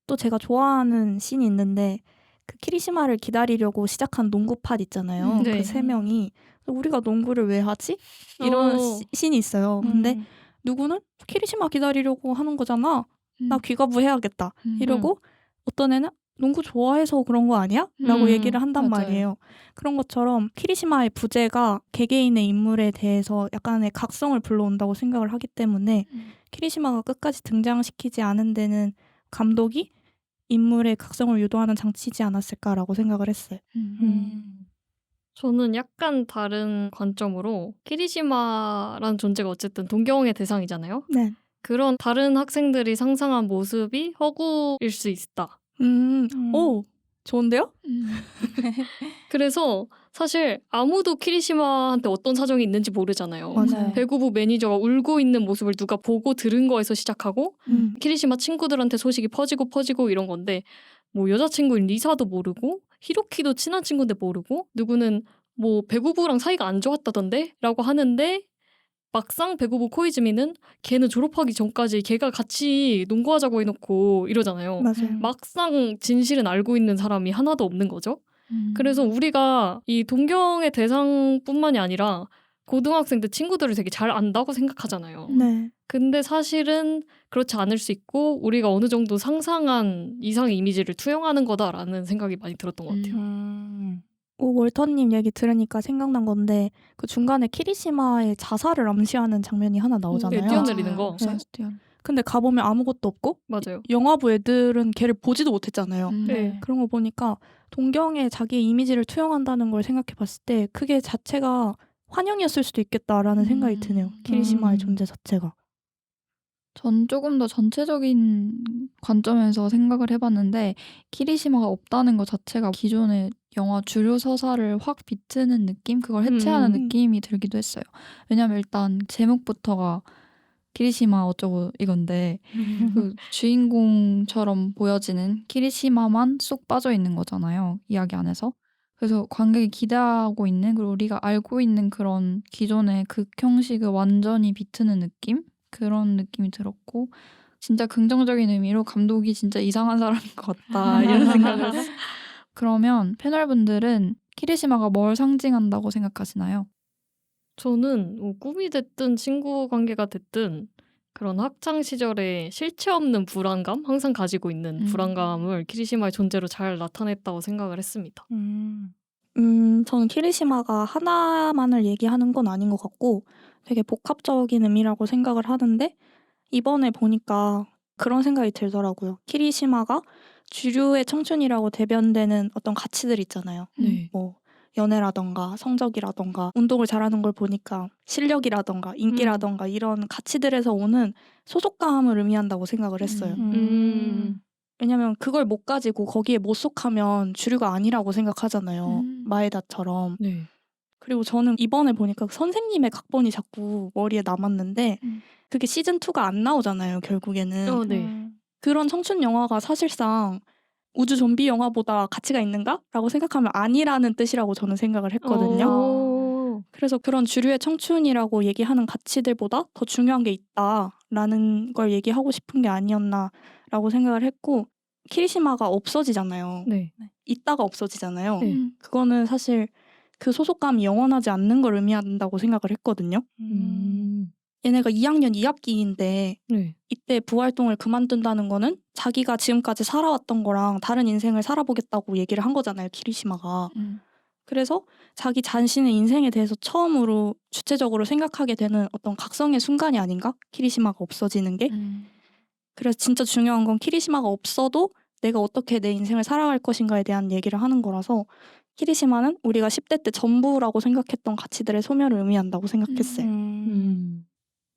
또 제가 좋아하는 씬이 있는데 그 키리시마를 기다리려고 시작한 농구팟 있잖아요. 네. 그 세 명이 우리가 농구를 왜 하지? 이런 씬이 있어요. 근데 누구는 키리시마 기다리려고 하는 거잖아. 나 귀가부 해야겠다. 이러고 어떤 애는 농구 좋아해서 그런 거 아니야? 라고 얘기를 한단 맞아요. 말이에요. 그런 것처럼 키리시마의 부재가 개개인의 인물에 대해서 약간의 각성을 불러온다고 생각을 하기 때문에 키리시마가 끝까지 등장시키지 않은 데는 감독이 인물의 각성을 유도하는 장치이지 않았을까라고 생각을 했어요. 저는 약간 다른 관점으로 키리시마라는 존재가 어쨌든 동경의 대상이잖아요. 네. 그런 다른 학생들이 상상한 모습이 허구일 수 있다. 오, 좋은데요? 그래서 사실 아무도 키리시마한테 어떤 사정이 있는지 모르잖아요. 맞아요. 배구부 매니저가 울고 있는 모습을 누가 보고 들은 거에서 시작하고 키리시마 친구들한테 소식이 퍼지고 이런 건데 뭐 여자친구인 리사도 모르고 히로키도 친한 친구인데 모르고 누구는 뭐 배구부랑 사이가 안 좋았다던데? 라고 하는데 막상 배구부 코이즈미는 걔는 졸업하기 전까지 걔가 같이 농구하자고 해놓고 이러잖아요. 맞아요. 막상 진실은 알고 있는 사람이 하나도 없는 거죠. 그래서 우리가 이 동경의 대상뿐만이 아니라 고등학생 때 친구들을 되게 잘 안다고 생각하잖아요. 네. 근데 사실은 그렇지 않을 수 있고 우리가 어느 정도 상상한 이상의 이미지를 투영하는 거다라는 생각이 많이 들었던 것 같아요. 월터님 얘기 들으니까 생각난 건데 그 중간에 키리시마의 자살을 암시하는 장면이 하나 나오잖아요. 네, 뛰어내리는 거. 네. 근데 가보면 아무것도 없고 맞아요. 영화부 애들은 걔를 보지도 못했잖아요. 네. 그런 거 보니까 동경에 자기의 이미지를 투영한다는 걸 생각해 봤을 때 그게 자체가 환영이었을 수도 있겠다라는 생각이 드네요. 키리시마의 존재 자체가. 전 조금 더 전체적인 관점에서 생각을 해봤는데 키리시마가 없다는 것 자체가 기존의 영화 주류 서사를 확 비트는 느낌? 그걸 해체하는 느낌이 들기도 했어요. 왜냐면 일단 제목부터가 키리시마 어쩌고 이건데 그 주인공처럼 보여지는 키리시마만 쏙 빠져 있는 거잖아요. 이야기 안에서. 그래서 관객이 기대하고 있는 그리고 우리가 알고 있는 그런 기존의 극 형식을 완전히 비트는 느낌? 그런 느낌이 들었고 진짜 긍정적인 의미로 감독이 진짜 이상한 사람인 것 같다 이런 생각을 했어요. 그러면 패널분들은 키리시마가 뭘 상징한다고 생각하시나요? 저는 뭐 꿈이 됐든 친구 관계가 됐든 그런 학창 시절에 실체 없는 불안감, 항상 가지고 있는 불안감을 키리시마의 존재로 잘 나타냈다고 생각을 했습니다. 저는 키리시마가 하나만을 얘기하는 건 아닌 것 같고 되게 복합적인 의미라고 생각을 하는데 이번에 보니까 그런 생각이 들더라고요. 키리시마가 주류의 청춘이라고 대변되는 어떤 가치들 있잖아요. 네. 뭐 연애라던가 성적이라던가 운동을 잘하는 걸 보니까 실력이라던가 인기라던가 이런 가치들에서 오는 소속감을 의미한다고 생각을 했어요. 왜냐면 그걸 못 가지고 거기에 못 속하면 주류가 아니라고 생각하잖아요. 마에다처럼. 네. 그리고 저는 이번에 보니까 선생님의 각본이 자꾸 머리에 남았는데 그게 시즌2가 안 나오잖아요, 결국에는. 네. 그런 청춘 영화가 사실상 우주 좀비 영화보다 가치가 있는가? 라고 생각하면 아니라는 뜻이라고 저는 생각을 했거든요. 그래서 그런 주류의 청춘이라고 얘기하는 가치들보다 더 중요한 게 있다라는 걸 얘기하고 싶은 게 아니었나라고 생각을 했고 키리시마가 없어지잖아요. 네. 있다가 없어지잖아요. 네. 그거는 사실 그 소속감이 영원하지 않는 걸 의미한다고 생각을 했거든요. 얘네가 2학년 2학기인데 네. 이때 부활동을 그만둔다는 거는 자기가 지금까지 살아왔던 거랑 다른 인생을 살아보겠다고 얘기를 한 거잖아요, 키리시마가. 그래서 자기 자신의 인생에 대해서 처음으로 주체적으로 생각하게 되는 어떤 각성의 순간이 아닌가? 키리시마가 없어지는 게. 그래서 진짜 중요한 건 키리시마가 없어도 내가 어떻게 내 인생을 살아갈 것인가에 대한 얘기를 하는 거라서 키리시마는 우리가 10대 때 전부라고 생각했던 가치들의 소멸을 의미한다고 생각했어요.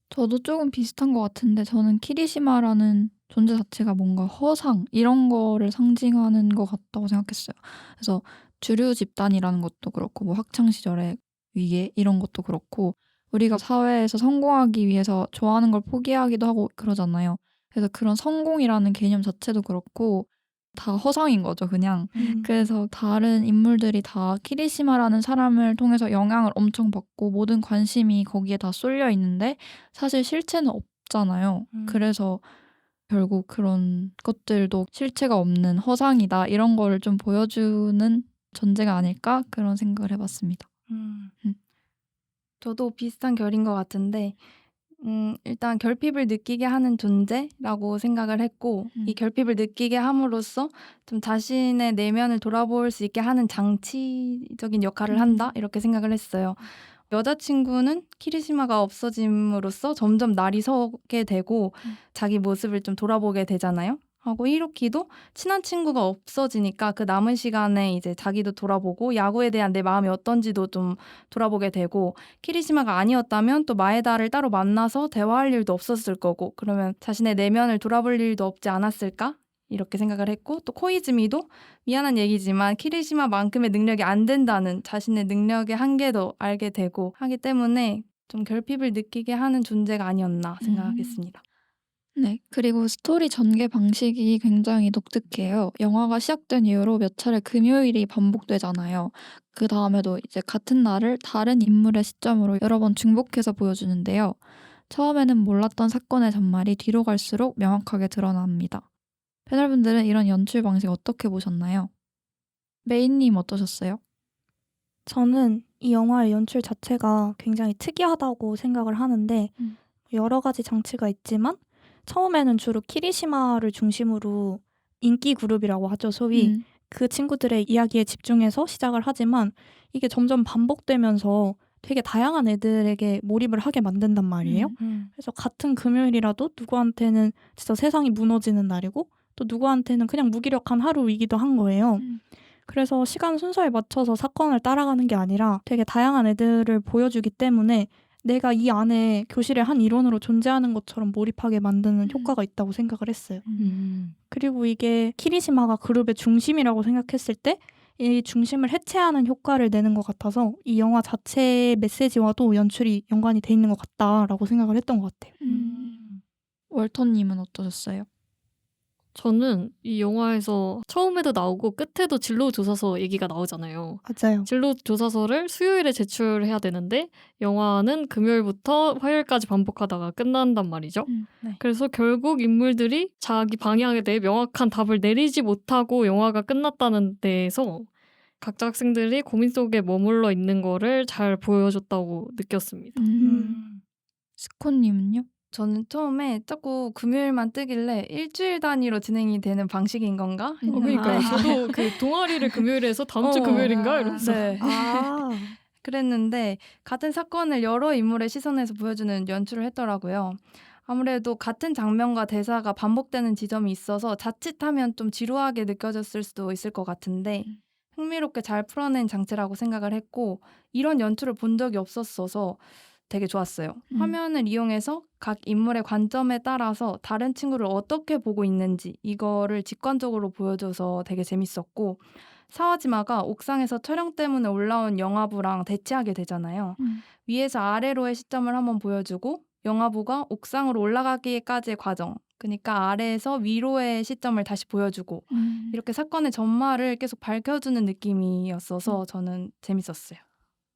저도 조금 비슷한 것 같은데 저는 키리시마라는 존재 자체가 뭔가 허상 이런 거를 상징하는 것 같다고 생각했어요. 그래서 주류 집단이라는 것도 그렇고 뭐 학창 시절의 위계 이런 것도 그렇고 우리가 사회에서 성공하기 위해서 좋아하는 걸 포기하기도 하고 그러잖아요. 그래서 그런 성공이라는 개념 자체도 그렇고 다 허상인 거죠, 그냥. 그래서 다른 인물들이 다 키리시마라는 사람을 통해서 영향을 엄청 받고 모든 관심이 거기에 다 쏠려 있는데 사실 실체는 없잖아요. 그래서 결국 그런 것들도 실체가 없는 허상이다 이런 거를 좀 보여주는 존재가 아닐까 그런 생각을 해봤습니다. 저도 비슷한 결인 것 같은데 일단 결핍을 느끼게 하는 존재라고 생각을 했고 이 결핍을 느끼게 함으로써 좀 자신의 내면을 돌아볼 수 있게 하는 장치적인 역할을 한다 이렇게 생각을 했어요. 여자친구는 키리시마가 없어짐으로써 점점 날이 서게 되고 자기 모습을 좀 돌아보게 되잖아요. 하고 히로키도 친한 친구가 없어지니까 그 남은 시간에 이제 자기도 돌아보고 야구에 대한 내 마음이 어떤지도 좀 돌아보게 되고 키리시마가 아니었다면 또 마에다를 따로 만나서 대화할 일도 없었을 거고 그러면 자신의 내면을 돌아볼 일도 없지 않았을까? 이렇게 생각을 했고 또 코이즈미도 미안한 얘기지만 키리시마만큼의 능력이 안 된다는 자신의 능력의 한계도 알게 되고 하기 때문에 좀 결핍을 느끼게 하는 존재가 아니었나 생각하겠습니다. 네, 그리고 스토리 전개 방식이 굉장히 독특해요. 영화가 시작된 이후로 몇 차례 금요일이 반복되잖아요. 그 다음에도 이제 같은 날을 다른 인물의 시점으로 여러 번 중복해서 보여주는데요. 처음에는 몰랐던 사건의 전말이 뒤로 갈수록 명확하게 드러납니다. 패널분들은 이런 연출 방식 어떻게 보셨나요? 메인님 어떠셨어요? 저는 이 영화의 연출 자체가 굉장히 특이하다고 생각을 하는데 여러 가지 장치가 있지만 처음에는 주로 키리시마를 중심으로 인기 그룹이라고 하죠, 소위. 그 친구들의 이야기에 집중해서 시작을 하지만 이게 점점 반복되면서 되게 다양한 애들에게 몰입을 하게 만든단 말이에요. 그래서 같은 금요일이라도 누구한테는 진짜 세상이 무너지는 날이고 또 누구한테는 그냥 무기력한 하루이기도 한 거예요. 그래서 시간 순서에 맞춰서 사건을 따라가는 게 아니라 되게 다양한 애들을 보여주기 때문에 내가 이 안에 교실의 한 일원으로 존재하는 것처럼 몰입하게 만드는 효과가 있다고 생각을 했어요. 그리고 이게 키리시마가 그룹의 중심이라고 생각했을 때 이 중심을 해체하는 효과를 내는 것 같아서 이 영화 자체의 메시지와도 연출이 연관이 돼 있는 것 같다라고 생각을 했던 것 같아요. 월터님은 어떠셨어요? 저는 이 영화에서 처음에도 나오고 끝에도 진로조사서 얘기가 나오잖아요. 맞아요. 진로조사서를 수요일에 제출해야 되는데 영화는 금요일부터 화요일까지 반복하다가 끝난단 말이죠. 네. 그래서 결국 인물들이 자기 방향에 대해 명확한 답을 내리지 못하고 영화가 끝났다는 데에서 각자 학생들이 고민 속에 머물러 있는 거를 잘 보여줬다고 느꼈습니다. 스콘님은요? 저는 처음에 자꾸 금요일만 뜨길래 일주일 단위로 진행이 되는 방식인 건가? 그러니까요. 저도 그 동아리를 금요일에 해서 다음 주 금요일인가? 이러면서. 네. 그랬는데 같은 사건을 여러 인물의 시선에서 보여주는 연출을 했더라고요. 아무래도 같은 장면과 대사가 반복되는 지점이 있어서 자칫하면 좀 지루하게 느껴졌을 수도 있을 것 같은데 흥미롭게 잘 풀어낸 장치라고 생각을 했고 이런 연출을 본 적이 없었어서 되게 좋았어요. 화면을 이용해서 각 인물의 관점에 따라서 다른 친구를 어떻게 보고 있는지 이거를 직관적으로 보여줘서 되게 재밌었고 사와지마가 옥상에서 촬영 때문에 올라온 영화부랑 대치하게 되잖아요. 위에서 아래로의 시점을 한번 보여주고 영화부가 옥상으로 올라가기까지의 과정, 그러니까 아래에서 위로의 시점을 다시 보여주고 이렇게 사건의 전말을 계속 밝혀주는 느낌이었어서 저는 재밌었어요.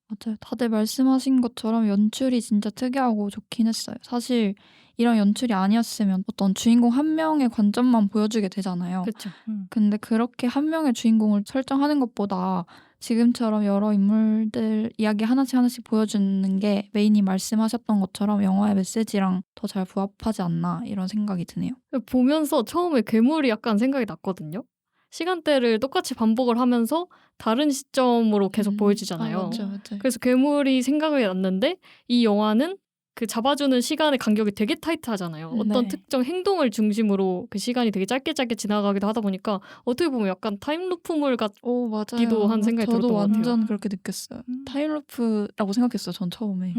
맞아요. 다들 말씀하신 것처럼 연출이 진짜 특이하고 좋긴 했어요. 사실 이런 연출이 아니었으면 어떤 주인공 한 명의 관점만 보여주게 되잖아요. 그렇죠. 근데 그렇게 한 명의 주인공을 설정하는 것보다 지금처럼 여러 인물들 이야기 하나씩 보여주는 게 메인이 말씀하셨던 것처럼 영화의 메시지랑 더 잘 부합하지 않나 이런 생각이 드네요. 보면서 처음에 괴물이 약간 생각이 났거든요. 시간대를 똑같이 반복을 하면서 다른 시점으로 계속 보여지잖아요. 맞죠. 그래서 괴물이 생각이 났는데 이 영화는 그 잡아주는 시간의 간격이 되게 타이트하잖아요. 어떤 네. 특정 행동을 중심으로 그 시간이 되게 짧게 지나가기도 하다 보니까 어떻게 보면 약간 타임루프물 오, 맞아요. 같기도 한 생각이 저도 들었던 것 같아요. 완전 그렇게 느꼈어요. 타임루프라고 생각했어요. 전 처음에.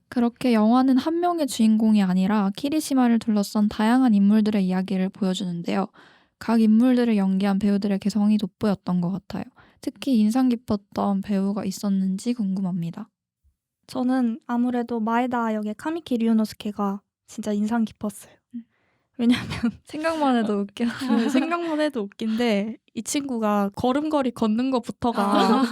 그렇게 영화는 한 명의 주인공이 아니라 키리시마를 둘러싼 다양한 인물들의 이야기를 보여주는데요. 각 인물들을 연기한 배우들의 개성이 돋보였던 것 같아요. 특히 인상 깊었던 배우가 있었는지 궁금합니다. 저는 아무래도 마에다 역의 카미키 류노스케가 진짜 인상 깊었어요. 왜냐면 생각만 해도 웃겨. 생각만 해도 웃긴데 이 친구가 걸음걸이 걷는 것부터가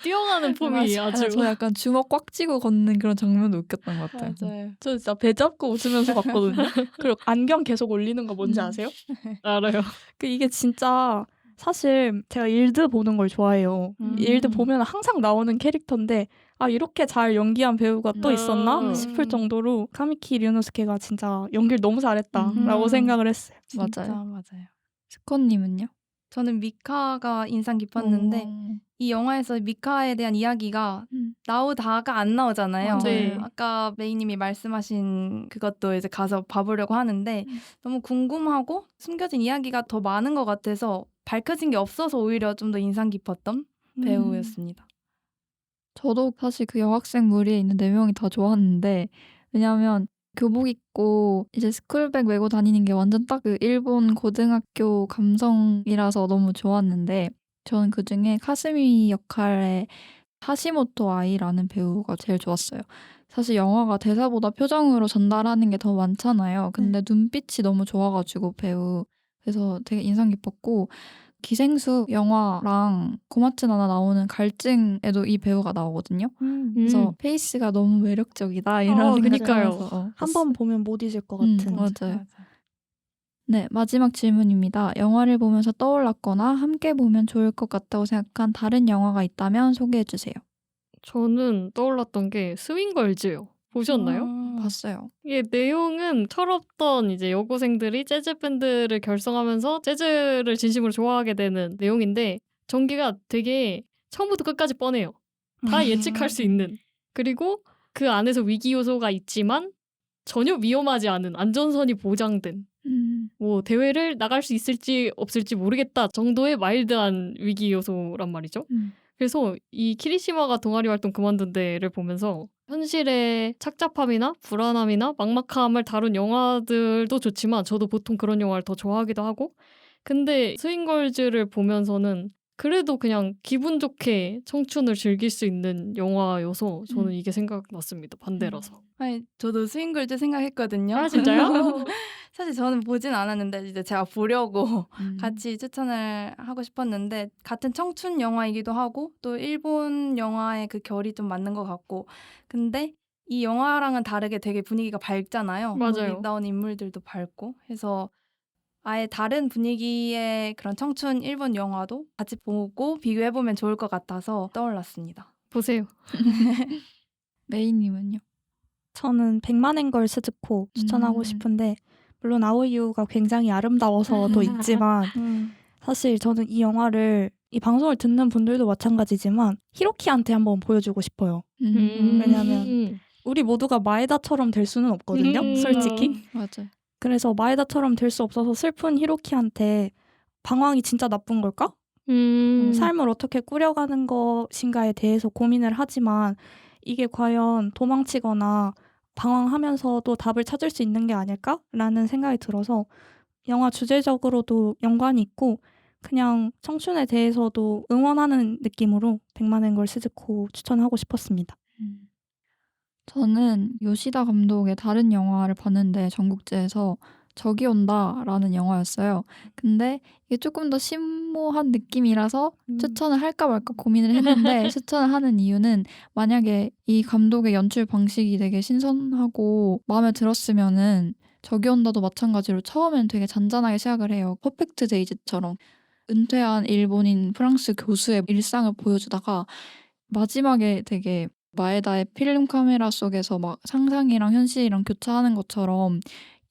뛰어가는 폼이 아주 저 약간 주먹 꽉 쥐고 걷는 그런 장면도 웃겼던 것 같아요. 맞아요. 저 진짜 배 잡고 웃으면서 봤거든요. 그리고 안경 계속 올리는 거 뭔지 아세요? 알아요. 이게 진짜 사실 제가 일드 보는 걸 좋아해요. 일드 보면 항상 나오는 캐릭터인데 아 이렇게 잘 연기한 배우가 또 있었나 싶을 정도로 카미키 류노스케가 진짜 연기를 너무 잘했다라고 생각을 했어요. 진짜 맞아요. 맞아요. 스콘님은요? 저는 미카가 인상 깊었는데 이 영화에서 미카에 대한 이야기가 나오다가 안 나오잖아요. 네. 아까 메이님이 말씀하신 그것도 이제 가서 봐보려고 하는데 너무 궁금하고 숨겨진 이야기가 더 많은 것 같아서 밝혀진 게 없어서 오히려 좀 더 인상 깊었던 배우였습니다. 저도 사실 그 여학생 무리에 있는 4명이 다 좋았는데 왜냐하면 교복 입고 이제 스쿨백 메고 다니는 게 완전 딱 그 일본 고등학교 감성이라서 너무 좋았는데 저는 그중에 카스미 역할의 하시모토 아이라는 배우가 제일 좋았어요. 사실 영화가 대사보다 표정으로 전달하는 게 더 많잖아요. 근데 눈빛이 너무 좋아가지고 배우 그래서 되게 인상 깊었고 기생수 영화랑 고마츠 나나 나오는 갈증에도 이 배우가 나오거든요. 그래서 페이스가 너무 매력적이다 이런 생각을 그니까요. 하면서 한 번 보면 못 잊을 것 같은. 맞아요. 네, 마지막 질문입니다. 영화를 보면서 떠올랐거나 함께 보면 좋을 것 같다고 생각한 다른 영화가 있다면 소개해 주세요. 저는 떠올랐던 게 스윙걸즈요. 보셨나요? 봤어요. 이게 내용은 철없던 이제 여고생들이 재즈 밴드를 결성하면서 재즈를 진심으로 좋아하게 되는 내용인데 전개가 되게 처음부터 끝까지 뻔해요. 다 예측할 수 있는. 그리고 그 안에서 위기 요소가 있지만 전혀 위험하지 않은 안전선이 보장된 뭐 대회를 나갈 수 있을지 없을지 모르겠다 정도의 마일드한 위기 요소란 말이죠. 그래서 이 키리시마가 동아리 활동 그만둔 데를 보면서 현실의 착잡함이나 불안함이나 막막함을 다룬 영화들도 좋지만 저도 보통 그런 영화를 더 좋아하기도 하고 근데 스윙걸즈를 보면서는 그래도 그냥 기분 좋게 청춘을 즐길 수 있는 영화여서 저는 이게 생각났습니다. 반대라서. 아니, 저도 스윙걸즈 생각했거든요. 아 진짜요? 사실 저는 보진 않았는데 이제 제가 보려고 같이 추천을 하고 싶었는데 같은 청춘 영화이기도 하고 또 일본 영화의 그 결이 좀 맞는 것 같고 근데 이 영화랑은 다르게 되게 분위기가 밝잖아요. 맞아요. 거기 나온 인물들도 밝고 해서 아예 다른 분위기의 그런 청춘 일본 영화도 같이 보고 비교해보면 좋을 것 같아서 떠올랐습니다. 보세요. 메이님은요? 저는 백만행걸 스즈코 추천하고 싶은데 물론 아오이유가 굉장히 아름다워서도 있지만 사실 저는 이 영화를 이 방송을 듣는 분들도 마찬가지지만 히로키한테 한번 보여주고 싶어요. 왜냐면 우리 모두가 마에다처럼 될 수는 없거든요. 솔직히. 맞아요. 그래서 마에다처럼 될 수 없어서 슬픈 히로키한테 방황이 진짜 나쁜 걸까? 삶을 어떻게 꾸려가는 것인가에 대해서 고민을 하지만 이게 과연 도망치거나 방황하면서도 답을 찾을 수 있는 게 아닐까라는 생각이 들어서 영화 주제적으로도 연관이 있고 그냥 청춘에 대해서도 응원하는 느낌으로 백만행걸 스즈코 추천하고 싶었습니다. 저는 요시다 감독의 다른 영화를 봤는데 전국제에서 적이 온다라는 영화였어요. 근데 이게 조금 더 심오한 느낌이라서 추천을 할까 말까 고민을 했는데 추천을 하는 이유는 만약에 이 감독의 연출 방식이 되게 신선하고 마음에 들었으면은 적이 온다도 마찬가지로 처음엔 되게 잔잔하게 시작을 해요. 퍼펙트 데이즈처럼 은퇴한 일본인 프랑스 교수의 일상을 보여주다가 마지막에 되게 마에다의 필름 카메라 속에서 막 상상이랑 현실이랑 교차하는 것처럼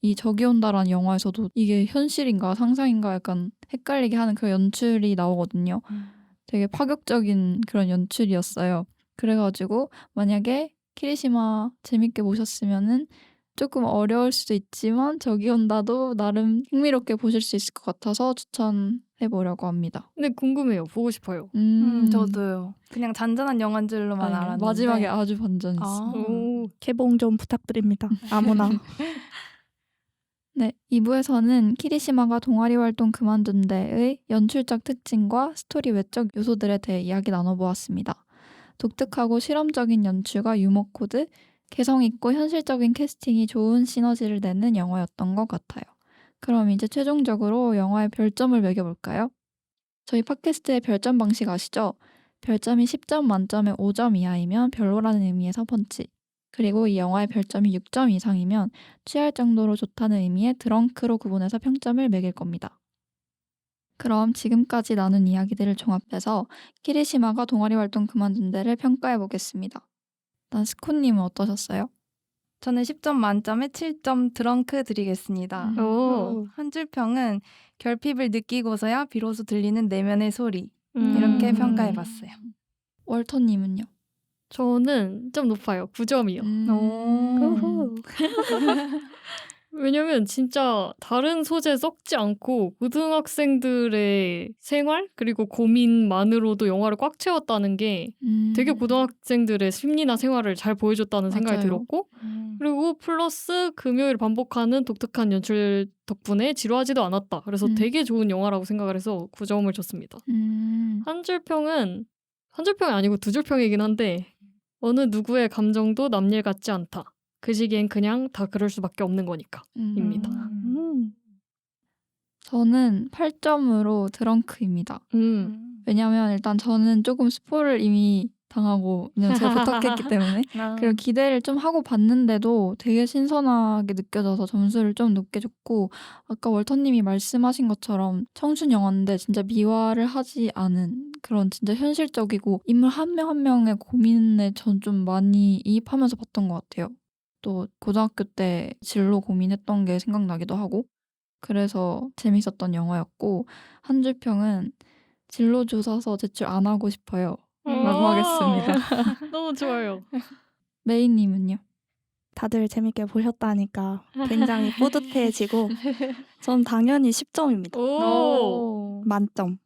이 적이 온다라는 영화에서도 이게 현실인가 상상인가 약간 헷갈리게 하는 그런 연출이 나오거든요. 되게 파격적인 그런 연출이었어요. 그래가지고 만약에 키리시마 재밌게 보셨으면은 조금 어려울 수도 있지만 적이 온다도 나름 흥미롭게 보실 수 있을 것 같아서 추천해보려고 합니다. 근데 궁금해요. 보고 싶어요. 저도요. 그냥 잔잔한 영화인 줄로만 네, 알았는데 마지막에 아주 반전했어. 아. 오. 개봉 좀 부탁드립니다. 아무나. 네, 2부에서는 키리시마가 동아리 활동 그만둔 데의 연출적 특징과 스토리 외적 요소들에 대해 이야기 나눠보았습니다. 독특하고 실험적인 연출과 유머 코드, 개성 있고 현실적인 캐스팅이 좋은 시너지를 내는 영화였던 것 같아요. 그럼 이제 최종적으로 영화의 별점을 매겨볼까요? 저희 팟캐스트의 별점 방식 아시죠? 별점이 10점 만점에 5점 이하이면 별로라는 의미에서 펀치. 그리고 이 영화의 별점이 6점 이상이면 취할 정도로 좋다는 의미의 드렁크로 구분해서 평점을 매길 겁니다. 그럼 지금까지 나눈 이야기들을 종합해서 키리시마가 동아리 활동 그만둔 데를 평가해 보겠습니다. 일단 스코님은 어떠셨어요? 저는 10점 만점에 7점 드렁크 드리겠습니다. 오. 한 줄 평은 결핍을 느끼고서야 비로소 들리는 내면의 소리 이렇게 평가해봤어요. 월터님은요? 저는 좀 높아요. 9점이요. 우후. 왜냐면 진짜 다른 소재 썩지 않고 고등학생들의 생활 그리고 고민만으로도 영화를 꽉 채웠다는 게 되게 고등학생들의 심리나 생활을 잘 보여줬다는 생각이 맞아요. 들었고 그리고 플러스 금요일 반복하는 독특한 연출 덕분에 지루하지도 않았다. 그래서 되게 좋은 영화라고 생각을 해서 9점을 줬습니다. 한 줄 평은 한 줄 평이 아니고 두 줄 평이긴 한데 어느 누구의 감정도 남일 같지 않다. 그 시기엔 그냥 다 그럴 수밖에 없는 거니까 입니다. 저는 8점으로 드렁크입니다. 왜냐면 일단 저는 조금 스포를 이미 당하고 그냥 제가 부탁했기 때문에 그리고 기대를 좀 하고 봤는데도 되게 신선하게 느껴져서 점수를 좀 높게 줬고 아까 월터님이 말씀하신 것처럼 청춘 영화인데 진짜 미화를 하지 않은 그런 진짜 현실적이고 인물 한 명 한 명의 고민에 전 좀 많이 이입하면서 봤던 것 같아요. 또 고등학교 때 진로 고민했던 게 생각나기도 하고 그래서 재밌었던 영화였고 한 줄 평은 진로 조사서 제출 안 하고 싶어요. 라고 하겠습니다. 너무 좋아요. 메이님은요? 다들 재밌게 보셨다니까 굉장히 뿌듯해지고 전 당연히 10점입니다. 오. 만점.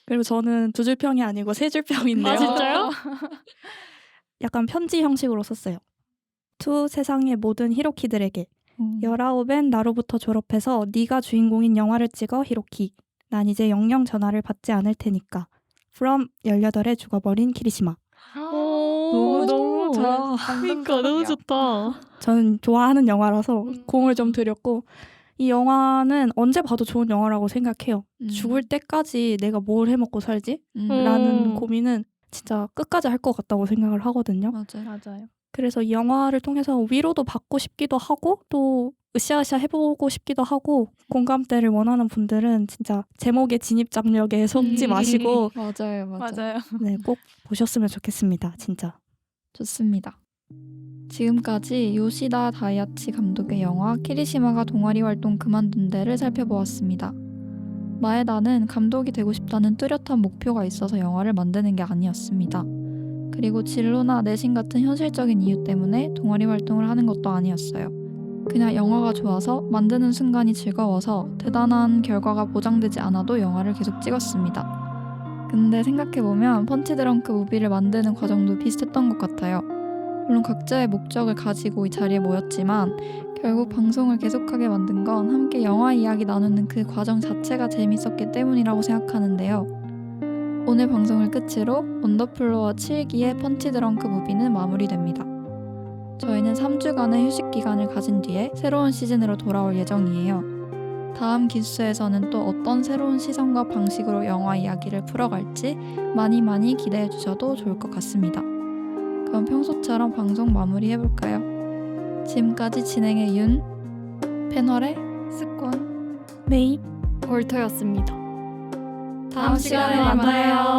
그리고 저는 두 줄 평이 아니고 세 줄 평인데요. 아 진짜요? 약간 편지 형식으로 썼어요. 투 세상의 모든 히로키들에게 19엔 나로부터 졸업해서 네가 주인공인 영화를 찍어 히로키. 난 이제 영영 전화를 받지 않을 테니까. From 18에 죽어버린 키리시마. 너무 좋아. 그러니까 너무 좋다. 저는 좋아하는 영화라서 공을 좀 드렸고 이 영화는 언제 봐도 좋은 영화라고 생각해요. 죽을 때까지 내가 뭘 해먹고 살지? 라는 고민은 진짜 끝까지 할 것 같다고 생각을 하거든요. 맞아요. 그래서 이 영화를 통해서 위로도 받고 싶기도 하고 또 으쌰으쌰 해보고 싶기도 하고 공감대를 원하는 분들은 진짜 제목의 진입장벽에 속지 마시고 맞아요. 네, 꼭 보셨으면 좋겠습니다. 진짜. 좋습니다. 지금까지 요시다 다이아치 감독의 영화 키리시마가 동아리 활동 그만둔 데를 살펴보았습니다. 마에다는 감독이 되고 싶다는 뚜렷한 목표가 있어서 영화를 만드는 게 아니었습니다. 그리고 진로나 내신 같은 현실적인 이유 때문에 동아리 활동을 하는 것도 아니었어요. 그냥 영화가 좋아서 만드는 순간이 즐거워서 대단한 결과가 보장되지 않아도 영화를 계속 찍었습니다. 근데 생각해보면 펀치 드렁크 무비를 만드는 과정도 비슷했던 것 같아요. 물론 각자의 목적을 가지고 이 자리에 모였지만 결국 방송을 계속하게 만든 건 함께 영화 이야기 나누는 그 과정 자체가 재밌었기 때문이라고 생각하는데요. 오늘 방송을 끝으로 언더플로어 7기의 펀치 드렁크 무비는 마무리됩니다. 저희는 3주간의 휴식 기간을 가진 뒤에 새로운 시즌으로 돌아올 예정이에요. 다음 기수에서는 또 어떤 새로운 시선과 방식으로 영화 이야기를 풀어갈지 많이 기대해 주셔도 좋을 것 같습니다. 그럼 평소처럼 방송 마무리해볼까요? 지금까지 진행의 윤, 패널의 습관 메이 월터였습니다. 다음 시간에 만나요.